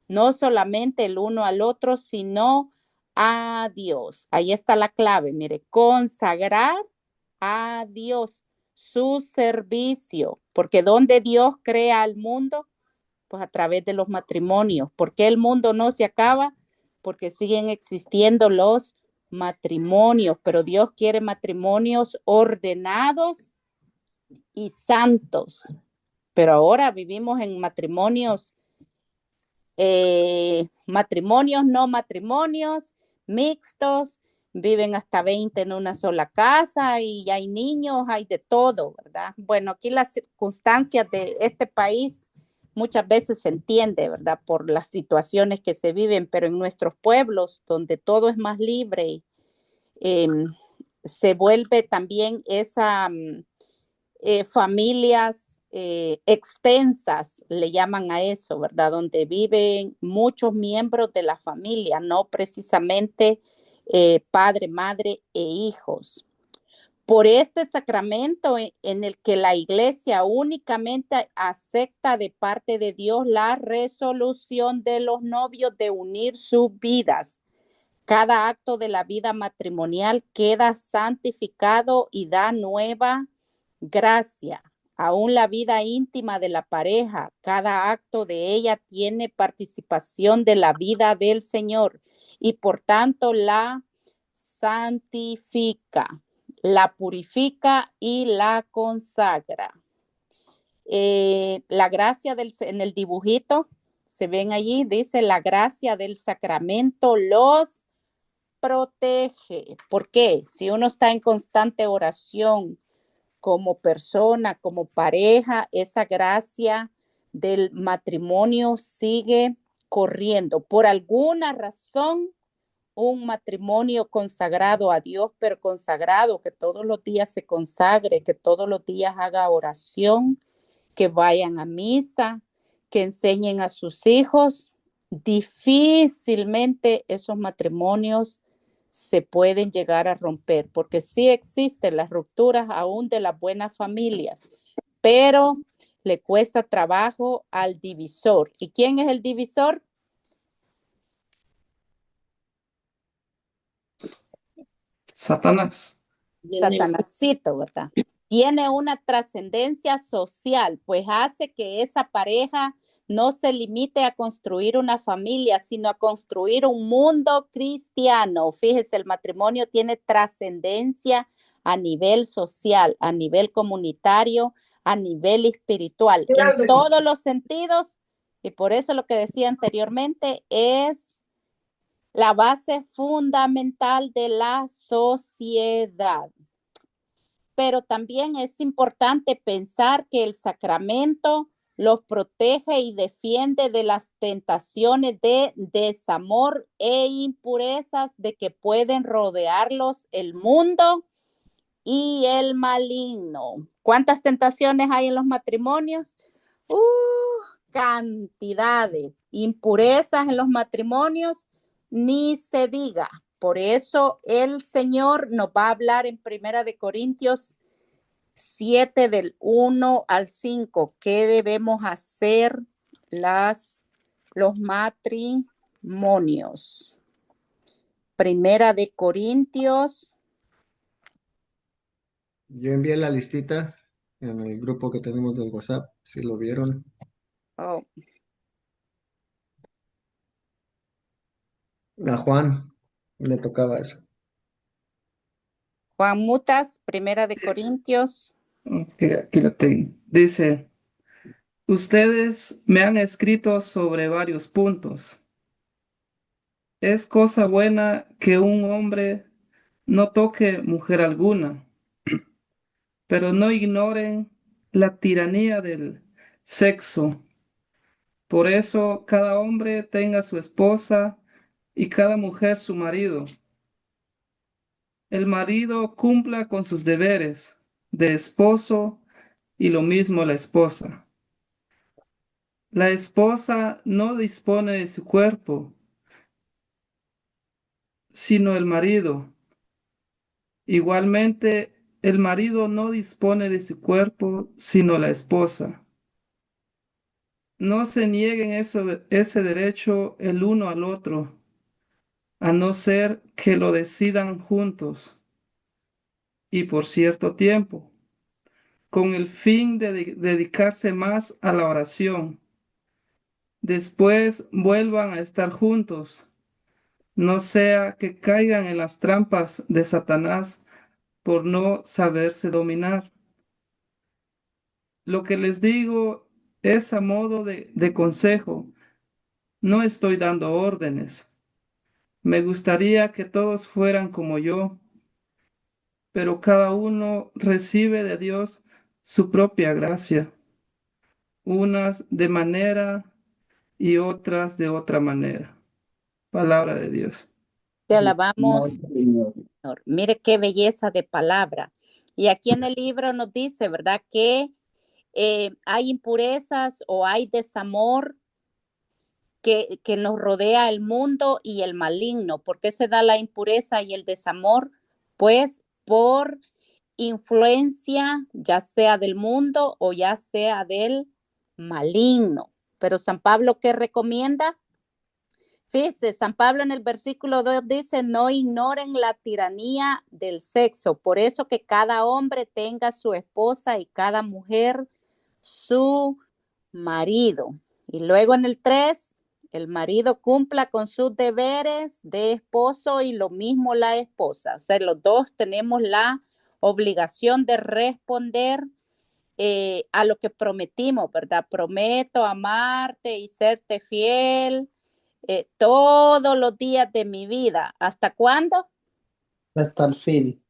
no solamente el uno al otro, sino a Dios. Ahí está la clave, mire, consagrar a Dios su servicio, porque donde Dios crea al mundo, pues a través de los matrimonios. ¿Por qué el mundo no se acaba? Porque siguen existiendo los matrimonios, pero Dios quiere matrimonios ordenados y santos. Pero ahora vivimos en matrimonios, no matrimonios, mixtos, viven hasta 20 en una sola casa y hay niños, hay de todo, ¿verdad? Bueno, aquí las circunstancias de este país muchas veces se entiende, ¿verdad? Por las situaciones que se viven, pero en nuestros pueblos, donde todo es más libre, se vuelve también esa familias extensas, le llaman a eso, ¿verdad? Donde viven muchos miembros de la familia, no precisamente padre, madre e hijos. Por este sacramento en el que la iglesia únicamente acepta de parte de Dios la resolución de los novios de unir sus vidas. Cada acto de la vida matrimonial queda santificado y da nueva gracia. Aún la vida íntima de la pareja, cada acto de ella tiene participación de la vida del Señor y por tanto la santifica, la purifica y la consagra. La gracia en el dibujito, se ven allí, dice la gracia del sacramento los protege. ¿Por qué? Si uno está en constante oración como persona, como pareja, esa gracia del matrimonio sigue corriendo. Por alguna razón, un matrimonio consagrado a Dios, pero consagrado, que todos los días se consagre, que todos los días haga oración, que vayan a misa, que enseñen a sus hijos. Difícilmente esos matrimonios se pueden llegar a romper, porque sí existen las rupturas aún de las buenas familias, pero le cuesta trabajo al divisor. ¿Y quién es el divisor? Satanás. Satanásito, ¿verdad? Tiene una trascendencia social, pues hace que esa pareja no se limite a construir una familia, sino a construir un mundo cristiano. Fíjese, el matrimonio tiene trascendencia a nivel social, a nivel comunitario, a nivel espiritual, en todos los sentidos. Y por eso lo que decía anteriormente es la base fundamental de la sociedad. Pero también es importante pensar que el sacramento los protege y defiende de las tentaciones de desamor e impurezas de que pueden rodearlos el mundo y el maligno. ¿Cuántas tentaciones hay en los matrimonios? Cantidades. Impurezas en los matrimonios, ni se diga. Por eso el Señor nos va a hablar en Primera de Corintios 7 del 1 al 5. ¿Qué debemos hacer los matrimonios? Primera de Corintios. Yo envié la listita en el grupo que tenemos del WhatsApp, si lo vieron. Oh, A Juan le tocaba eso. Juan Mutas, Primera de Corintios. Ok, aquí lo tengo. Dice, ustedes me han escrito sobre varios puntos. Es cosa buena que un hombre no toque mujer alguna, pero no ignoren la tiranía del sexo. Por eso cada hombre tenga su esposa y cada mujer su marido. El marido cumpla con sus deberes de esposo y lo mismo la esposa. La esposa no dispone de su cuerpo, sino el marido. Igualmente, el marido no dispone de su cuerpo, sino la esposa. No se nieguen ese derecho el uno al otro, a no ser que lo decidan juntos y por cierto tiempo, con el fin de dedicarse más a la oración. Después vuelvan a estar juntos, no sea que caigan en las trampas de Satanás por no saberse dominar. Lo que les digo es a modo de consejo, no estoy dando órdenes. Me gustaría que todos fueran como yo, pero cada uno recibe de Dios su propia gracia, unas de manera y otras de otra manera. Palabra de Dios. Te alabamos, Señor. Mire qué belleza de palabra. Y aquí en el libro nos dice, ¿verdad? Que hay impurezas o hay desamor que nos rodea el mundo y el maligno. ¿Por qué se da la impureza y el desamor? Pues por influencia, ya sea del mundo o ya sea del maligno. Pero San Pablo, ¿qué recomienda? Fíjese, San Pablo en el versículo 2 dice, no ignoren la tiranía del sexo. Por eso que cada hombre tenga su esposa y cada mujer su marido. Y luego en el 3, el marido cumpla con sus deberes de esposo y lo mismo la esposa. O sea, los dos tenemos la obligación de responder a lo que prometimos, ¿verdad? Prometo amarte y serte fiel todos los días de mi vida. ¿Hasta cuándo? Hasta el fin.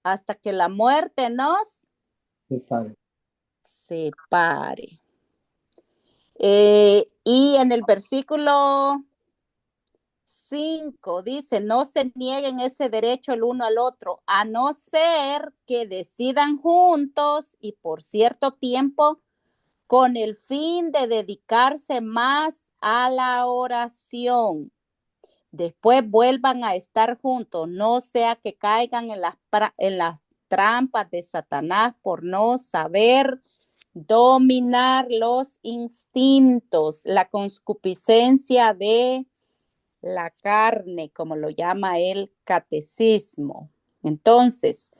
Hasta que la muerte nos Separe. separe. Y en el versículo 5 dice, no se nieguen ese derecho el uno al otro, a no ser que decidan juntos y por cierto tiempo con el fin de dedicarse más a la oración. después vuelvan a estar juntos, no sea que caigan en las trampas de Satanás por no saber dominar los instintos, la concupiscencia de la carne, como lo llama el catecismo. Entonces,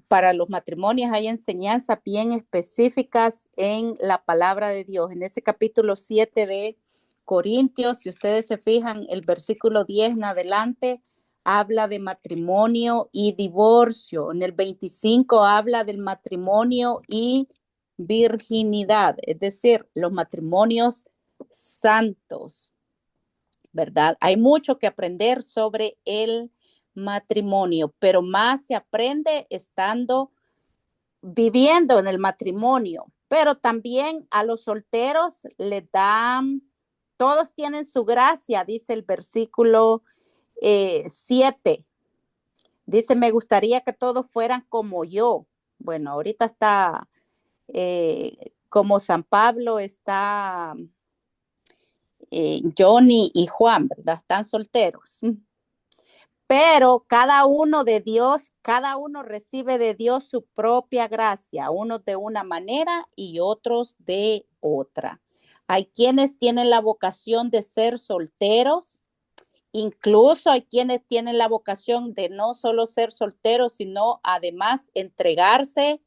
para los matrimonios hay enseñanzas bien específicas en la palabra de Dios. En ese capítulo 7 de Corintios, si ustedes se fijan, el versículo 10 en adelante habla de matrimonio y divorcio. En el 25 habla del matrimonio y virginidad, es decir, los matrimonios santos, ¿verdad? Hay mucho que aprender sobre el matrimonio, pero más se aprende viviendo en el matrimonio, pero también a los solteros les dan, todos tienen su gracia, dice el versículo 7. Dice, me gustaría que todos fueran como yo. Bueno, ahorita está como San Pablo, está Johnny y Juan, ¿verdad? Están solteros. Pero cada uno recibe de Dios su propia gracia, unos de una manera y otros de otra. Hay quienes tienen la vocación de ser solteros, incluso hay quienes tienen la vocación de no solo ser solteros, sino además entregarse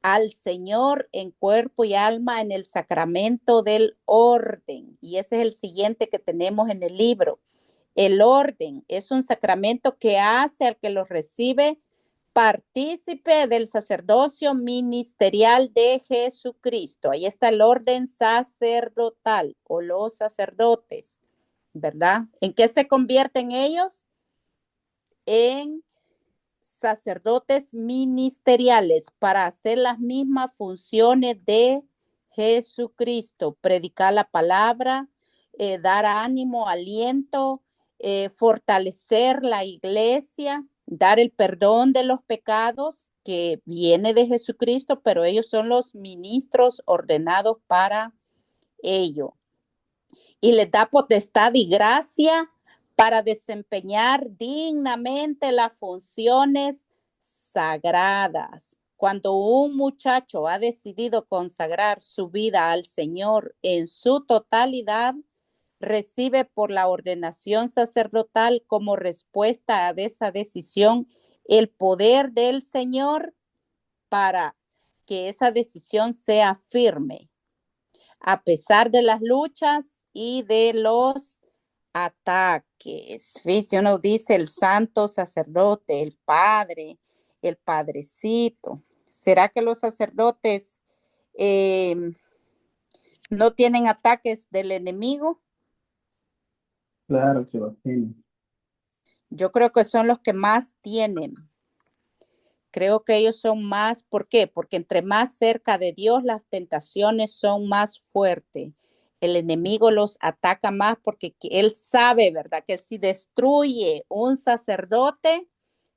al Señor en cuerpo y alma en el sacramento del orden. Y ese es el siguiente que tenemos en el libro. El orden es un sacramento que hace al que lo recibe partícipe del sacerdocio ministerial de Jesucristo. Ahí está el orden sacerdotal o los sacerdotes, ¿verdad? ¿En qué se convierten ellos? En sacerdotes ministeriales para hacer las mismas funciones de Jesucristo, predicar la palabra, dar ánimo, aliento, fortalecer la iglesia, dar el perdón de los pecados que viene de Jesucristo, pero ellos son los ministros ordenados para ello. Y les da potestad y gracia para desempeñar dignamente las funciones sagradas. Cuando un muchacho ha decidido consagrar su vida al Señor en su totalidad, recibe por la ordenación sacerdotal como respuesta a esa decisión el poder del Señor para que esa decisión sea firme, a pesar de las luchas y de los ataques. Si uno dice el santo sacerdote, el padre, el padrecito, ¿será que los sacerdotes no tienen ataques del enemigo? Claro que lo tiene. Yo creo que son los que más tienen. Creo que ellos son más, ¿por qué? Porque entre más cerca de Dios las tentaciones son más fuertes. El enemigo los ataca más porque él sabe, ¿verdad? Que si destruye un sacerdote,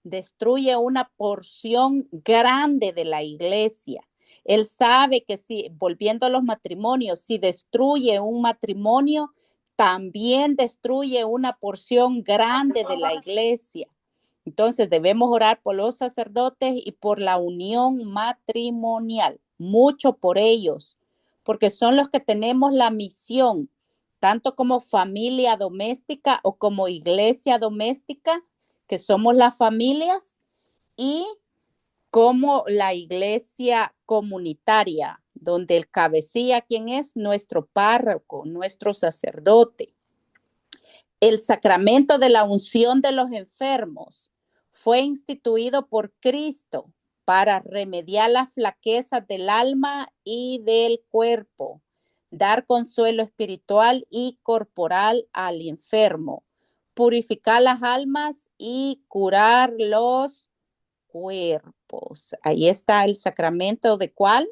destruye una porción grande de la iglesia. Él sabe que si, volviendo a los matrimonios, si destruye un matrimonio, también destruye una porción grande de la iglesia. Entonces debemos orar por los sacerdotes y por la unión matrimonial, mucho por ellos, porque son los que tenemos la misión, tanto como familia doméstica o como iglesia doméstica, que somos las familias, y como la iglesia comunitaria, donde el cabecilla, ¿quién es? Nuestro párroco, nuestro sacerdote. El sacramento de la unción de los enfermos fue instituido por Cristo para remediar las flaquezas del alma y del cuerpo, dar consuelo espiritual y corporal al enfermo, purificar las almas y curar los cuerpos. Ahí está el sacramento de ¿cuál?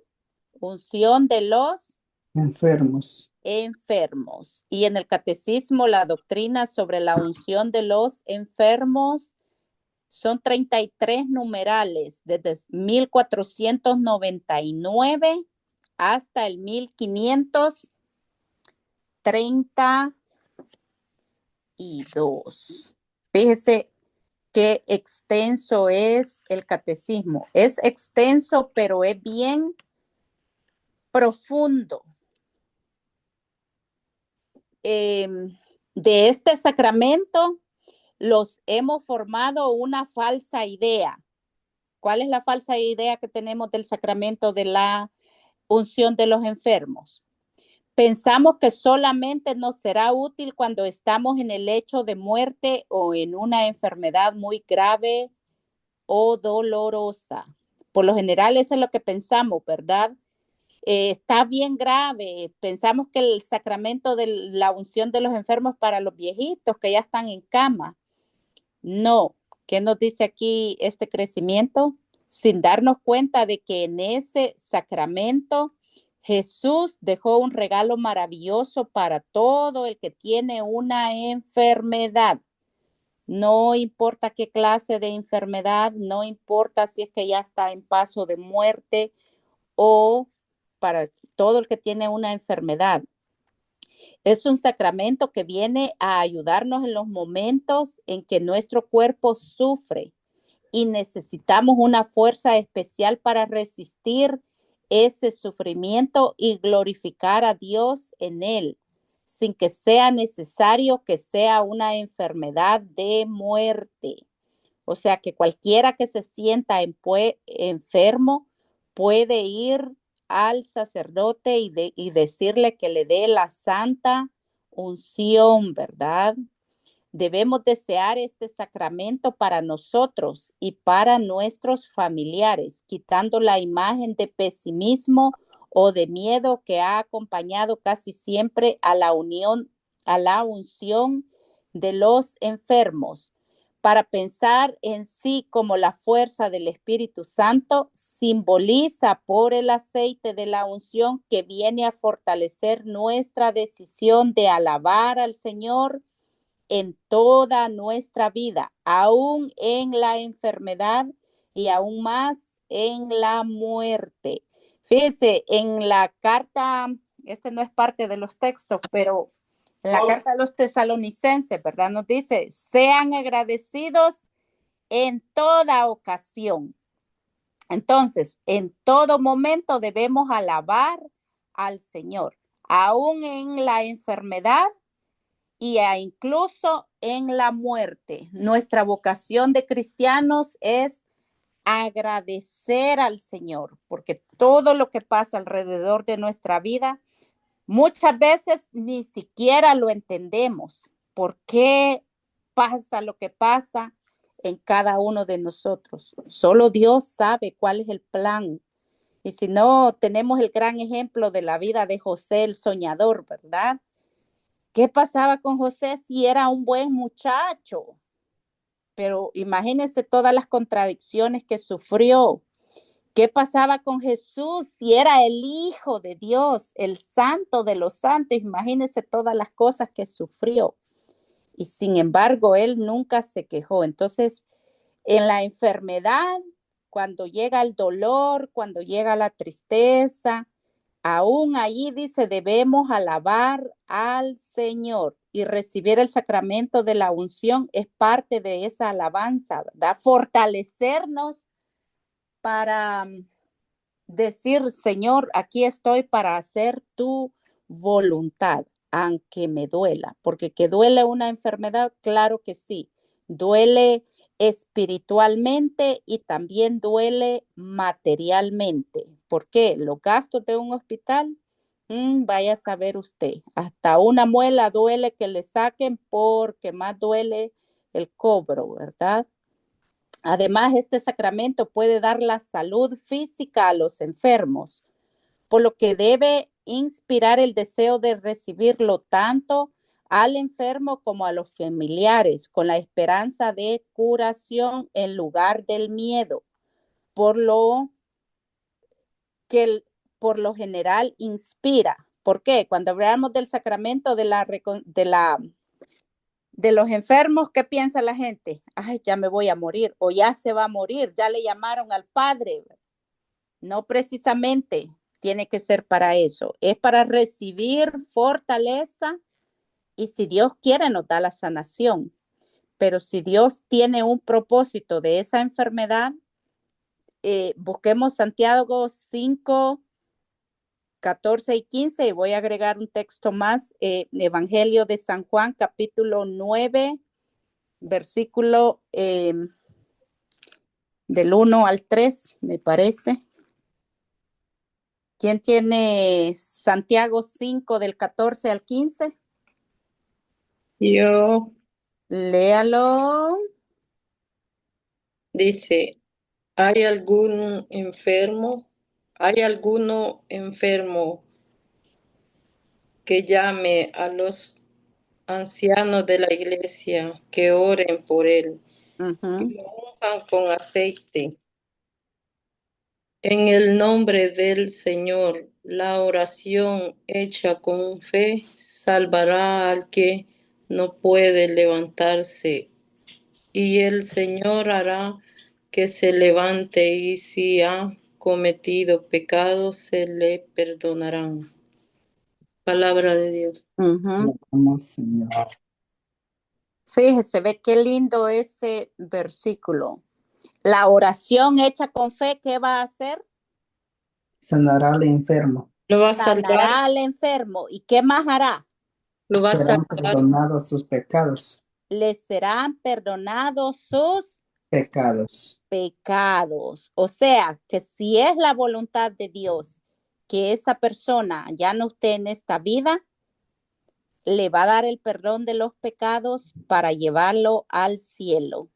Unción de los Enfermos. enfermos. Y en el catecismo, la doctrina sobre la unción de los enfermos son 33 numerales, desde 1499 hasta el 1530 32. Fíjese qué extenso es el catecismo. Es extenso, pero es bien profundo. De este sacramento los hemos formado una falsa idea. ¿Cuál es la falsa idea que tenemos del sacramento de la unción de los enfermos? Pensamos que solamente nos será útil cuando estamos en el lecho de muerte o en una enfermedad muy grave o dolorosa. Por lo general eso es lo que pensamos, ¿verdad? Está bien grave. Pensamos que el sacramento de la unción de los enfermos para los viejitos que ya están en cama. No. ¿Qué nos dice aquí este crecimiento? Sin darnos cuenta de que en ese sacramento Jesús dejó un regalo maravilloso para todo el que tiene una enfermedad. No importa qué clase de enfermedad, no importa si es que ya está en paso de muerte o para todo el que tiene una enfermedad. Es un sacramento que viene a ayudarnos en los momentos en que nuestro cuerpo sufre y necesitamos una fuerza especial para resistir ese sufrimiento y glorificar a Dios en él, sin que sea necesario que sea una enfermedad de muerte. O sea que cualquiera que se sienta enfermo puede ir al sacerdote y decirle que le dé la santa unción, ¿verdad? Debemos desear este sacramento para nosotros y para nuestros familiares, quitando la imagen de pesimismo o de miedo que ha acompañado casi siempre a la unción de los enfermos. Para pensar en sí como la fuerza del Espíritu Santo, simboliza por el aceite de la unción que viene a fortalecer nuestra decisión de alabar al Señor en toda nuestra vida, aún en la enfermedad y aún más en la muerte. Fíjese, en la carta, este no es parte de los textos, pero en la carta de los tesalonicenses, ¿verdad? Nos dice, sean agradecidos en toda ocasión. Entonces, en todo momento debemos alabar al Señor, aún en la enfermedad y incluso en la muerte. Nuestra vocación de cristianos es agradecer al Señor, porque todo lo que pasa alrededor de nuestra vida, muchas veces ni siquiera lo entendemos. ¿Por qué pasa lo que pasa en cada uno de nosotros? Solo Dios sabe cuál es el plan. Y si no, tenemos el gran ejemplo de la vida de José el soñador, ¿verdad? ¿Qué pasaba con José si era un buen muchacho? Pero imagínense todas las contradicciones que sufrió. ¿Qué pasaba con Jesús si era el Hijo de Dios, el Santo de los Santos? Imagínense todas las cosas que sufrió. Y sin embargo, él nunca se quejó. Entonces, en la enfermedad, cuando llega el dolor, cuando llega la tristeza, aún allí dice, debemos alabar al Señor y recibir el sacramento de la unción es parte de esa alabanza, ¿verdad? Fortalecernos para decir, Señor, aquí estoy para hacer tu voluntad, aunque me duela, porque que duele una enfermedad, claro que sí, duele espiritualmente y también duele materialmente. ¿Por qué? Los gastos de un hospital, vaya a saber usted, hasta una muela duele que le saquen porque más duele el cobro, ¿verdad? Además, este sacramento puede dar la salud física a los enfermos, por lo que debe inspirar el deseo de recibirlo tanto al enfermo como a los familiares, con la esperanza de curación en lugar del miedo, por lo que por lo general inspira. ¿Por qué? Cuando hablamos del sacramento de los enfermos, ¿qué piensa la gente? Ay, ya me voy a morir o ya se va a morir, ya le llamaron al Padre. No precisamente tiene que ser para eso, es para recibir fortaleza Y si Dios quiere, nos da la sanación. Pero si Dios tiene un propósito de esa enfermedad, busquemos Santiago 5, 14 y 15, y voy a agregar un texto más, Evangelio de San Juan, capítulo 9, versículo del 1 al 3, me parece. ¿Quién tiene Santiago 5 del 14 al 15? Yo, Léalo. dice, ¿hay algún enfermo? ¿Hay alguno enfermo que llame a los ancianos de la iglesia que oren por él, que lo unjan con aceite? En el nombre del Señor, la oración hecha con fe salvará al que no puede levantarse, y el Señor hará que se levante, y si ha cometido pecados, se le perdonarán. Palabra de Dios. Alabamos, Señor. Fíjese, ve qué lindo ese versículo. La oración hecha con fe, ¿qué va a hacer? Sanará al enfermo. Lo va a salvar, Sanará al enfermo. ¿Y qué más hará? lo va a Serán salvar. perdonados sus pecados. Les serán perdonados sus Pecados. pecados. O sea, que si es la voluntad de Dios que esa persona ya no esté en esta vida, le va a dar el perdón de los pecados para llevarlo al cielo.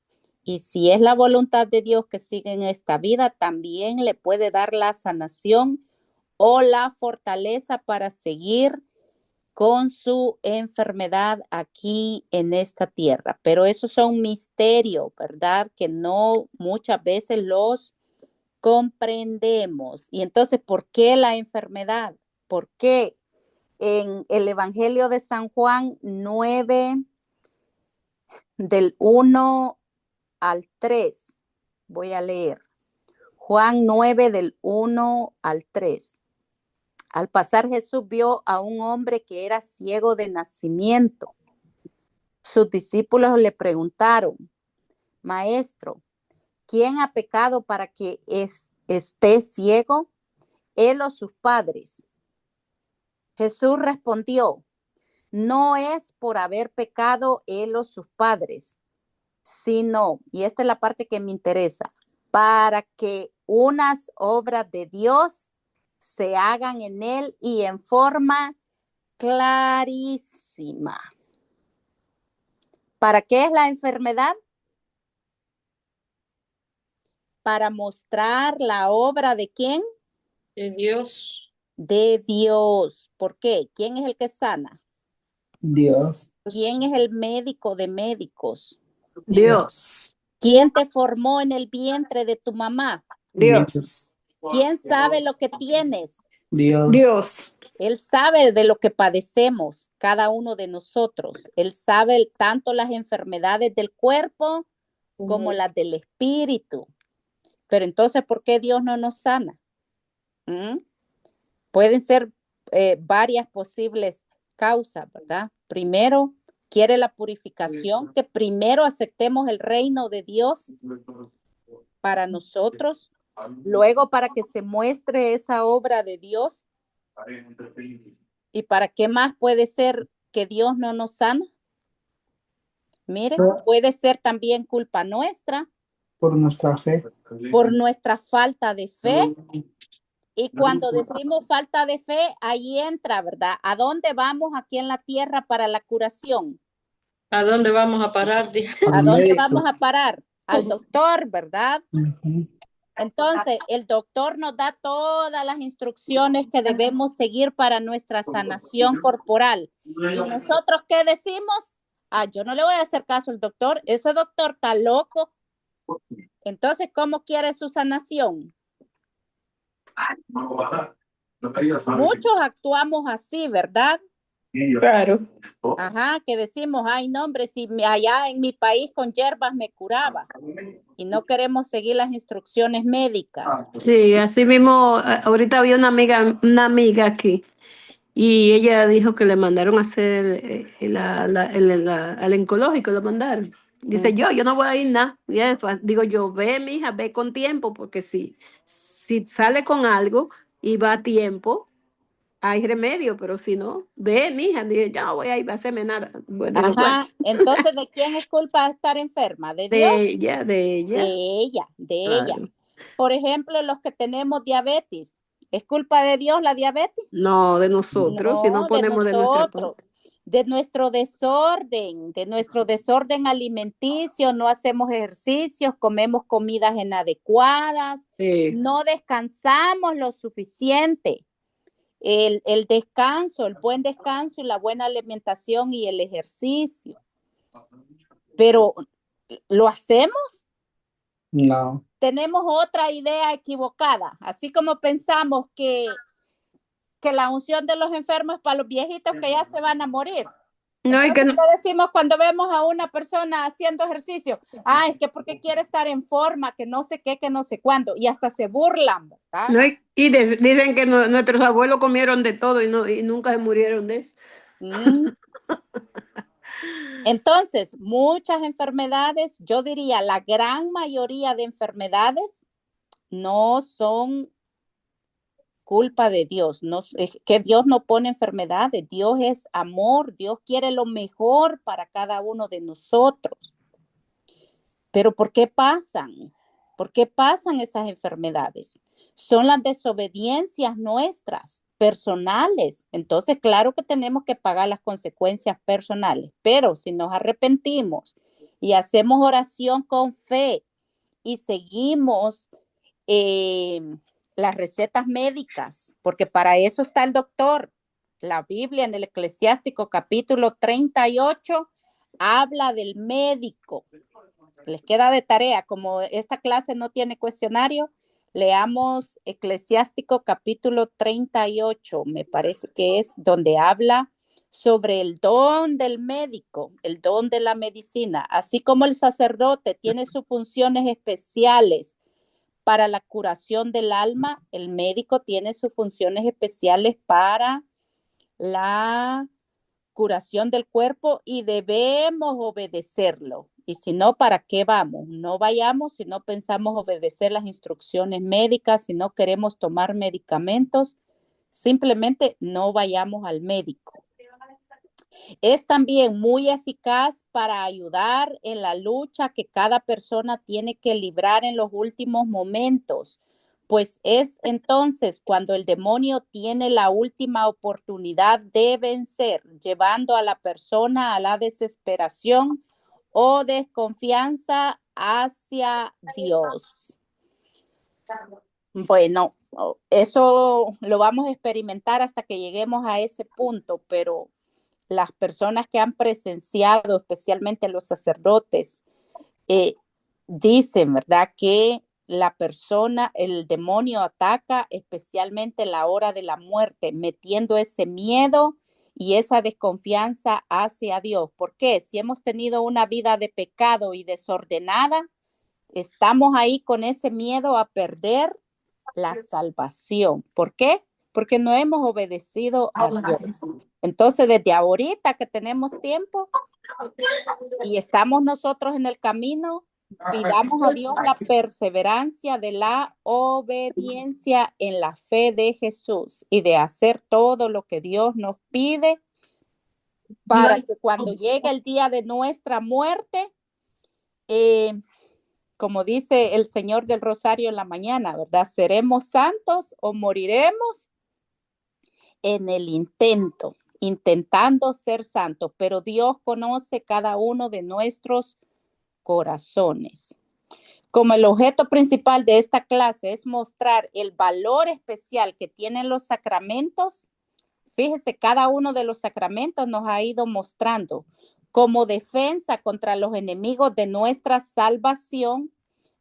Y si es la voluntad de Dios que sigue en esta vida, también le puede dar la sanación o la fortaleza para seguir con su enfermedad aquí en esta tierra. Pero esos son misterios, ¿verdad? Que no muchas veces los comprendemos. Y entonces, ¿por qué la enfermedad? ¿Por qué? En el Evangelio de San Juan 9, del 1 al 3, voy a leer. Juan 9, del 1 al 3. Al pasar Jesús vio a un hombre que era ciego de nacimiento. Sus discípulos le preguntaron, Maestro, ¿quién ha pecado para que esté ciego? ¿Él o sus padres? Jesús respondió, no es por haber pecado él o sus padres, sino, y esta es la parte que me interesa, para que unas obras de Dios se hagan en él y en forma clarísima. ¿Para qué es la enfermedad? Para mostrar la obra de ¿quién? De Dios. De Dios. ¿Por qué? ¿Quién es el que sana? Dios. ¿Quién es el médico de médicos? Dios. ¿Quién te formó en el vientre de tu mamá? Dios. ¿Quién sabe lo que tienes? Dios. Dios. Él sabe de lo que padecemos, cada uno de nosotros. Él sabe tanto las enfermedades del cuerpo como las del espíritu. Pero entonces, ¿por qué Dios no nos sana? Pueden ser varias posibles causas, ¿verdad? Primero, quiere la purificación, que primero aceptemos el reino de Dios para nosotros, luego para que se muestre esa obra de Dios. ¿Y para qué más puede ser que Dios no nos sana? Mire, puede ser también culpa nuestra. Por nuestra fe. Por nuestra falta de fe. Y cuando decimos falta de fe, ahí entra, ¿verdad? ¿A dónde vamos aquí en la tierra para la curación? ¿A dónde vamos a parar? ¿A dónde vamos a parar? Al doctor, ¿verdad? Entonces, el doctor nos da todas las instrucciones que debemos seguir para nuestra sanación corporal. ¿Y nosotros qué decimos? Yo no le voy a hacer caso al doctor. Ese doctor está loco. Entonces, ¿cómo quiere su sanación? Muchos actuamos así, ¿verdad? Claro. Ajá, que decimos, ay, no, hombre, si allá en mi país con hierbas me curaba. Y no queremos seguir las instrucciones médicas. Sí, así mismo, ahorita había una amiga aquí Y ella dijo que le mandaron a hacer al oncológico, lo mandaron. Dice, yo no voy a ir nada. Digo yo, ve, mija, ve con tiempo, porque si sale con algo y va a tiempo, hay remedio, pero si no, ve, mija, dije, yo no voy a ir a hacerme nada. Pues digo, bueno, Ajá, entonces, ¿de quién es culpa de estar enferma? ¿De Dios? de ella, De ella. claro. Por ejemplo, los que tenemos diabetes, ¿es culpa de Dios la diabetes? No, de nosotros, si no No, de ponemos de nuestra nosotros, parte. de nuestro desorden alimenticio, no hacemos ejercicios, comemos comidas inadecuadas, Sí. no descansamos lo suficiente. El descanso, el buen descanso y la buena alimentación y el ejercicio. Pero, ¿lo hacemos? No. Tenemos otra idea equivocada, así como pensamos que la unción de los enfermos es para los viejitos que ya se van a morir. No, y Entonces, que no, ¿qué decimos cuando vemos a una persona haciendo ejercicio? Ah, es que porque quiere estar en forma, que no sé qué, que no sé cuándo, y hasta se burlan, ¿verdad? no, dicen que nuestros abuelos comieron de todo y nunca se murieron de eso. Entonces, muchas enfermedades, yo diría la gran mayoría de enfermedades no son culpa de Dios, no, es que Dios no pone enfermedades, Dios es amor, Dios quiere lo mejor para cada uno de nosotros. Pero ¿por qué pasan? ¿Por qué pasan esas enfermedades? Son las desobediencias nuestras, personales. Entonces, claro que tenemos que pagar las consecuencias personales, pero si nos arrepentimos y hacemos oración con fe y seguimos las recetas médicas, porque para eso está el doctor. La Biblia en el Eclesiástico capítulo 38 habla del médico. Les queda de tarea, como esta clase no tiene cuestionario, leamos Eclesiástico capítulo 38, me parece que es donde habla sobre el don del médico, el don de la medicina, así como el sacerdote tiene sus funciones especiales para la curación del alma, el médico tiene sus funciones especiales para la curación del cuerpo y debemos obedecerlo. Y si no, ¿para qué vamos? No vayamos si no pensamos obedecer las instrucciones médicas, si no queremos tomar medicamentos, simplemente no vayamos al médico. Es también muy eficaz para ayudar en la lucha que cada persona tiene que librar en los últimos momentos, pues es entonces cuando el demonio tiene la última oportunidad de vencer, llevando a la persona a la desesperación o desconfianza hacia Dios. Bueno, eso lo vamos a experimentar hasta que lleguemos a ese punto, pero las personas que han presenciado, especialmente los sacerdotes, dicen, ¿verdad? Que la persona, el demonio ataca especialmente la hora de la muerte, metiendo ese miedo y esa desconfianza hacia Dios. ¿Por qué? Si hemos tenido una vida de pecado y desordenada, estamos ahí con ese miedo a perder la salvación. ¿Por qué? Porque no hemos obedecido a Dios. Entonces, desde ahorita que tenemos tiempo y estamos nosotros en el camino, pidamos a Dios la perseverancia de la obediencia en la fe de Jesús y de hacer todo lo que Dios nos pide para que cuando llegue el día de nuestra muerte, como dice el Señor del Rosario en la mañana, ¿verdad? ¿Seremos santos o moriremos en el intento, intentando ser santos? Pero Dios conoce cada uno de nuestros corazones. Como el objeto principal de esta clase es mostrar el valor especial que tienen los sacramentos, fíjese, cada uno de los sacramentos nos ha ido mostrando como defensa contra los enemigos de nuestra salvación.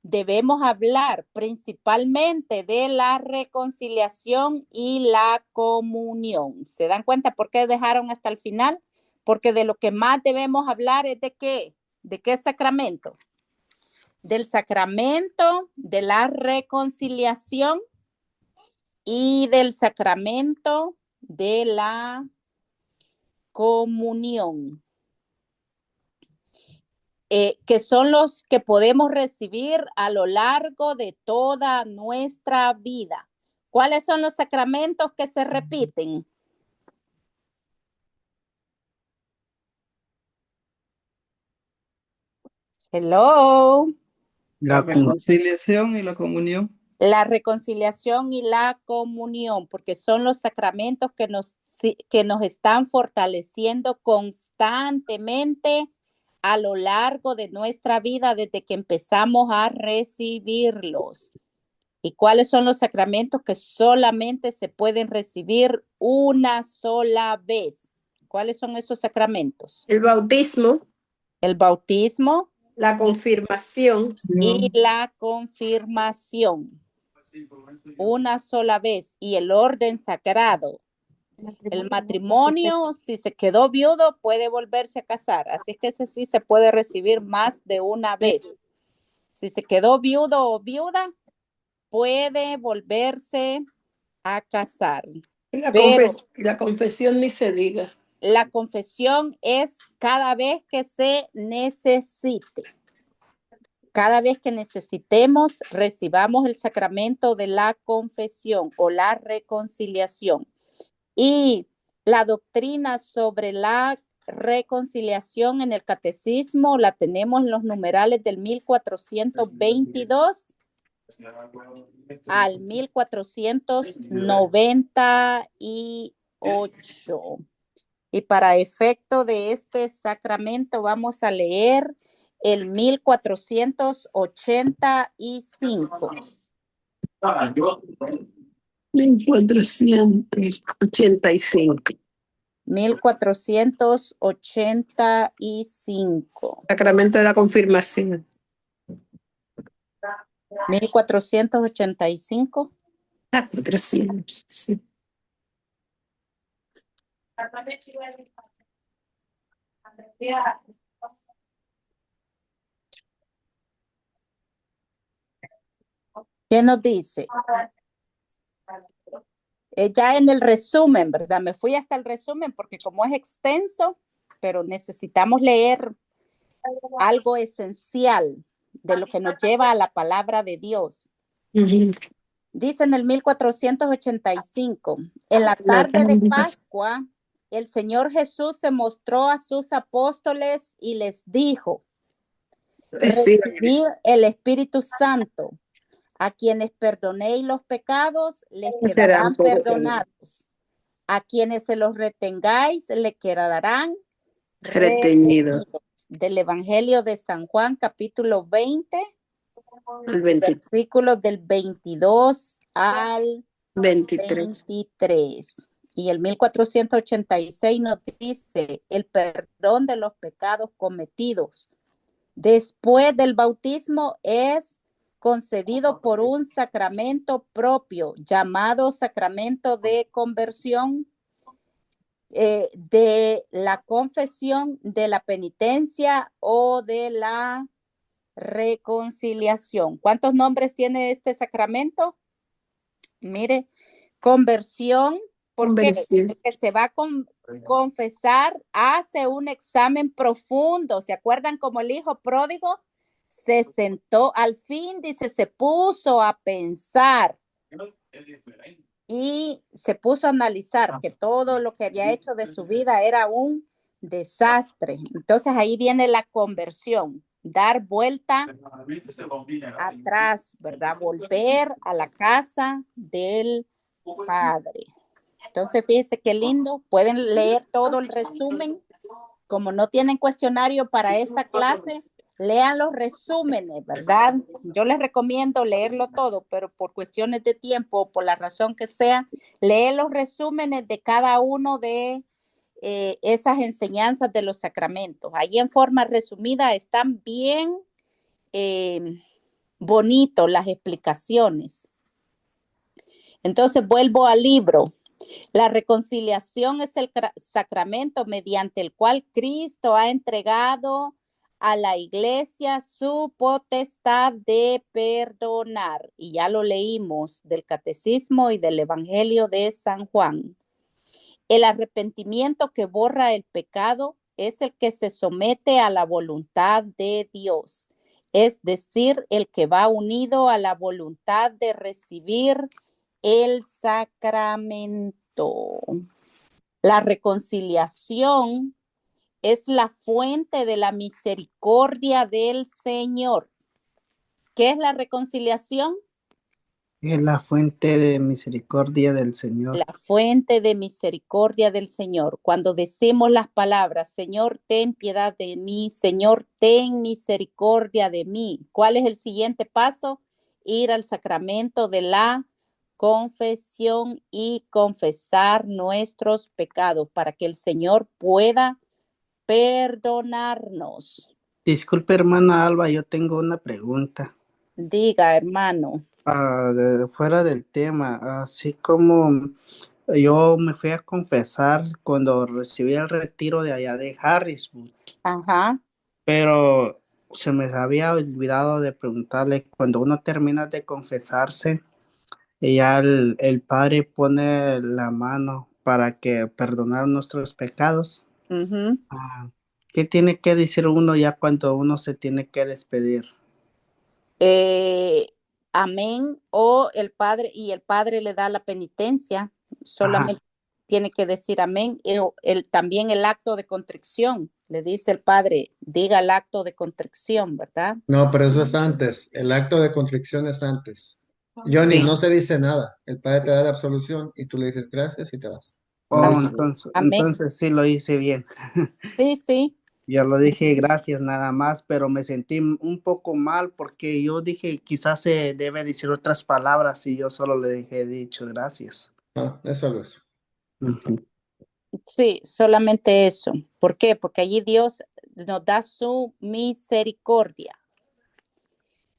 Debemos hablar principalmente de la reconciliación y la comunión. ¿Se dan cuenta por qué dejaron hasta el final? Porque de lo que más debemos hablar es de qué sacramento. Del sacramento de la reconciliación y del sacramento de la comunión, que son los que podemos recibir a lo largo de toda nuestra vida. ¿Cuáles son los sacramentos que se repiten? Hello. La reconciliación y la comunión. La reconciliación y la comunión, porque son los sacramentos que nos están fortaleciendo constantemente a lo largo de nuestra vida desde que empezamos a recibirlos. ¿Y cuáles son los sacramentos que solamente se pueden recibir una sola vez? ¿Cuáles son esos sacramentos? El bautismo, El bautismo la confirmación, y la confirmación. Una sola vez. Y el orden sagrado. El matrimonio, si se quedó viudo, puede volverse a casar. Así es que ese sí se puede recibir más de una vez. Si se quedó viudo o viuda, puede volverse a casar. la confesión ni se diga. La confesión es cada vez que se necesite. Cada vez que necesitemos, recibamos el sacramento de la confesión o la reconciliación. Y la doctrina sobre la reconciliación en el catecismo la tenemos en los numerales del 1422 al 1498. Y para efecto de este sacramento vamos a leer el 1485. 1485. 1485. Sacramento de la confirmación. 1485. 400, sí. ¿Qué nos dice? Ya en el resumen, ¿verdad? Me fui hasta el resumen porque como es extenso, pero necesitamos leer algo esencial de lo que nos lleva a la palabra de Dios. Dice en el 1485, en la tarde de Pascua, el Señor Jesús se mostró a sus apóstoles y les dijo, recibid el Espíritu Santo. A quienes perdonéis los pecados, les quedarán perdonados. A quienes se los retengáis, les quedarán retenidos. Del Evangelio de San Juan, capítulo 20, versículos del 22 al 23. Y el 1486 nos dice el perdón de los pecados cometidos después del bautismo es concedido por un sacramento propio llamado sacramento de conversión, de la confesión, de la penitencia o de la reconciliación. ¿Cuántos nombres tiene este sacramento? Mire, conversión, porque el que se va a confesar hace un examen profundo. ¿Se acuerdan como el hijo pródigo? Se sentó, al fin dice, se puso a pensar y se puso a analizar que todo lo que había hecho de su vida era un desastre. Entonces ahí viene la conversión, dar vuelta atrás, ¿verdad? Volver a la casa del Padre. Entonces fíjense qué lindo, pueden leer todo el resumen. Como no tienen cuestionario para esta clase, lean los resúmenes, ¿verdad? Yo les recomiendo leerlo todo, pero por cuestiones de tiempo, por la razón que sea, leen los resúmenes de cada uno de esas enseñanzas de los sacramentos. Ahí en forma resumida están bien bonitos las explicaciones. Entonces vuelvo al libro. La reconciliación es el sacramento mediante el cual Cristo ha entregado a la iglesia su potestad de perdonar. Y ya lo leímos del Catecismo y del Evangelio de San Juan. El arrepentimiento que borra el pecado es el que se somete a la voluntad de Dios, es decir, el que va unido a la voluntad de recibir el sacramento. La reconciliación es la fuente de la misericordia del Señor. ¿Qué es la reconciliación? Es la fuente de misericordia del Señor. La fuente de misericordia del Señor. Cuando decimos las palabras, Señor, ten piedad de mí, Señor, ten misericordia de mí. ¿Cuál es el siguiente paso? Ir al sacramento de la confesión y confesar nuestros pecados para que el Señor pueda perdonarnos. Disculpe, hermana Alba, yo tengo una pregunta. Diga, hermano. Fuera del tema, así como yo me fui a confesar cuando recibí el retiro de allá de Harrisburg, Ajá. pero se me había olvidado de preguntarle, cuando uno termina de confesarse, y ya el Padre pone la mano para que perdonar nuestros pecados. Ujú. ¿Qué tiene que decir uno ya cuando uno se tiene que despedir? Amén, o el Padre, y el Padre le da la penitencia, solamente tiene que decir amén. También el acto de contrición, le dice el Padre, diga el acto de contrición, ¿verdad? No, pero eso es antes. El acto de contrición es antes. Johnny, Sí. no se dice nada. El padre te da la absolución y tú le dices gracias y te vas. No Amén. dice nada. Amén. Entonces sí lo hice bien. Sí, sí. Yo lo dije gracias nada más, pero me sentí un poco mal porque yo dije quizás se debe decir otras palabras y yo solo le dije dicho gracias. No, es solo eso. Ujú. Sí, solamente eso. ¿Por qué? Porque allí Dios nos da su misericordia,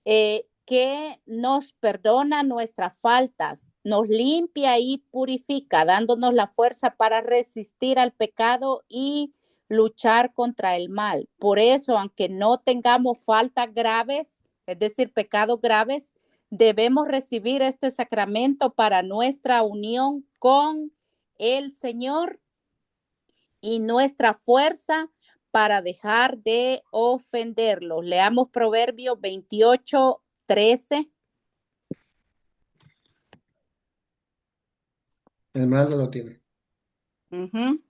que nos perdona nuestras faltas, nos limpia y purifica, dándonos la fuerza para resistir al pecado y luchar contra el mal. Por eso, aunque no tengamos faltas graves, es decir, pecados graves, debemos recibir este sacramento para nuestra unión con el Señor y nuestra fuerza para dejar de ofenderlos. Leamos Proverbios 28:13. Esmeralda lo tiene. Uh-huh.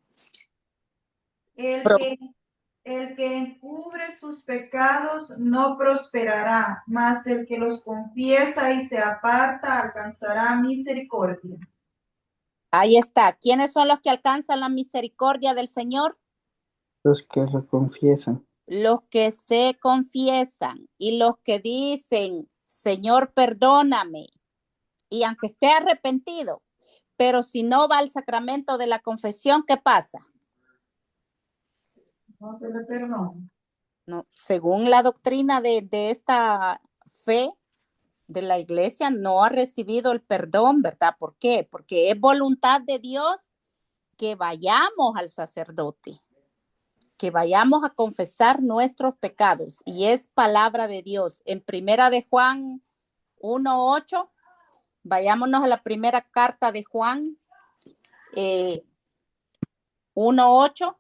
El que encubre sus pecados no prosperará, mas el que los confiesa y se aparta alcanzará misericordia. Ahí está. ¿Quiénes son los que alcanzan la misericordia del Señor? Los que lo confiesan. Los que se confiesan y los que dicen, Señor, perdóname. Y aunque esté arrepentido, pero si no va al sacramento de la confesión, ¿qué pasa? No se le perdona. No, según la doctrina de esta fe de la iglesia, no ha recibido el perdón, ¿verdad? ¿Por qué? Porque es voluntad de Dios que vayamos al sacerdote, que vayamos a confesar nuestros pecados, y es palabra de Dios. En primera de Juan 1:8, vayámonos a la primera carta de Juan 1:8.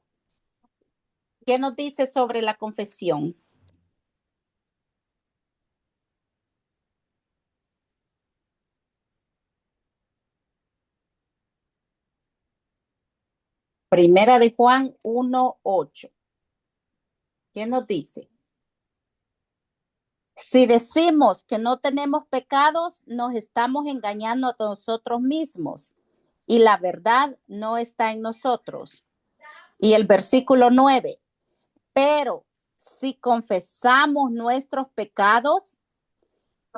¿Qué nos dice sobre la confesión? Primera de Juan 1:8. ¿Qué nos dice? Si decimos que no tenemos pecados, nos estamos engañando a nosotros mismos y la verdad no está en nosotros. Y el versículo 9, pero si confesamos nuestros pecados,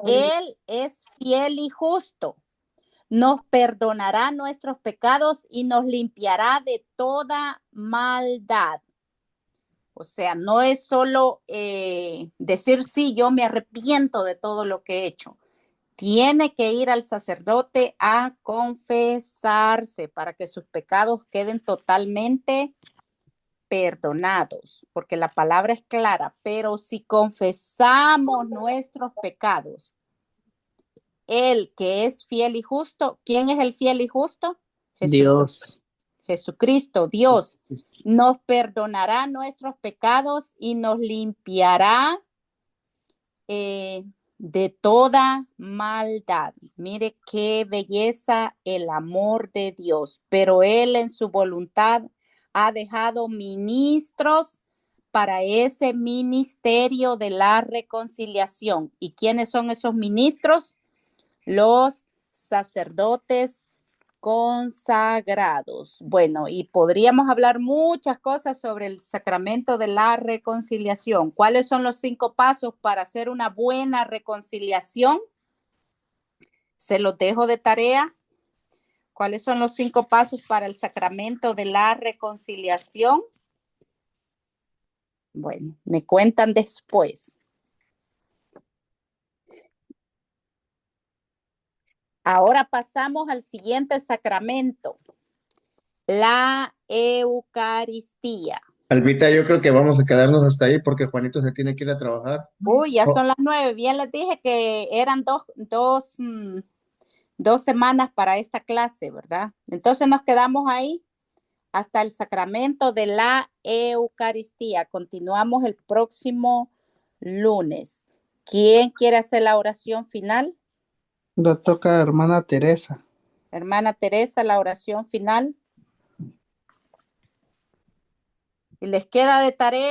Él es fiel y justo, nos perdonará nuestros pecados y nos limpiará de toda maldad. O sea, no es solo decir, sí, yo me arrepiento de todo lo que he hecho. Tiene que ir al sacerdote a confesarse para que sus pecados queden totalmente perdonados, porque la palabra es clara. Pero si confesamos nuestros pecados, el que es fiel y justo, ¿quién es el fiel y justo? Jesús. Dios. Jesucristo, Dios, nos perdonará nuestros pecados y nos limpiará de toda maldad. Mire qué belleza el amor de Dios, pero Él en su voluntad ha dejado ministros para ese ministerio de la reconciliación. ¿Y quiénes son esos ministros? Los sacerdotes consagrados. Bueno, y podríamos hablar muchas cosas sobre el sacramento de la reconciliación. ¿Cuáles son los 5 pasos para hacer una buena reconciliación? Se los dejo de tarea. ¿Cuáles son los 5 pasos para el sacramento de la reconciliación? Bueno, me cuentan después. Ahora pasamos al siguiente sacramento, la Eucaristía. Almita, yo creo que vamos a quedarnos hasta ahí porque Juanito se tiene que ir a trabajar. Uy, ya son las 9. Bien les dije que eran dos semanas para esta clase, ¿verdad? Entonces nos quedamos ahí hasta el sacramento de la Eucaristía. Continuamos el próximo lunes. ¿Quién quiere hacer la oración final? Le toca a hermana Teresa. Hermana Teresa, la oración final. Y les queda de tarea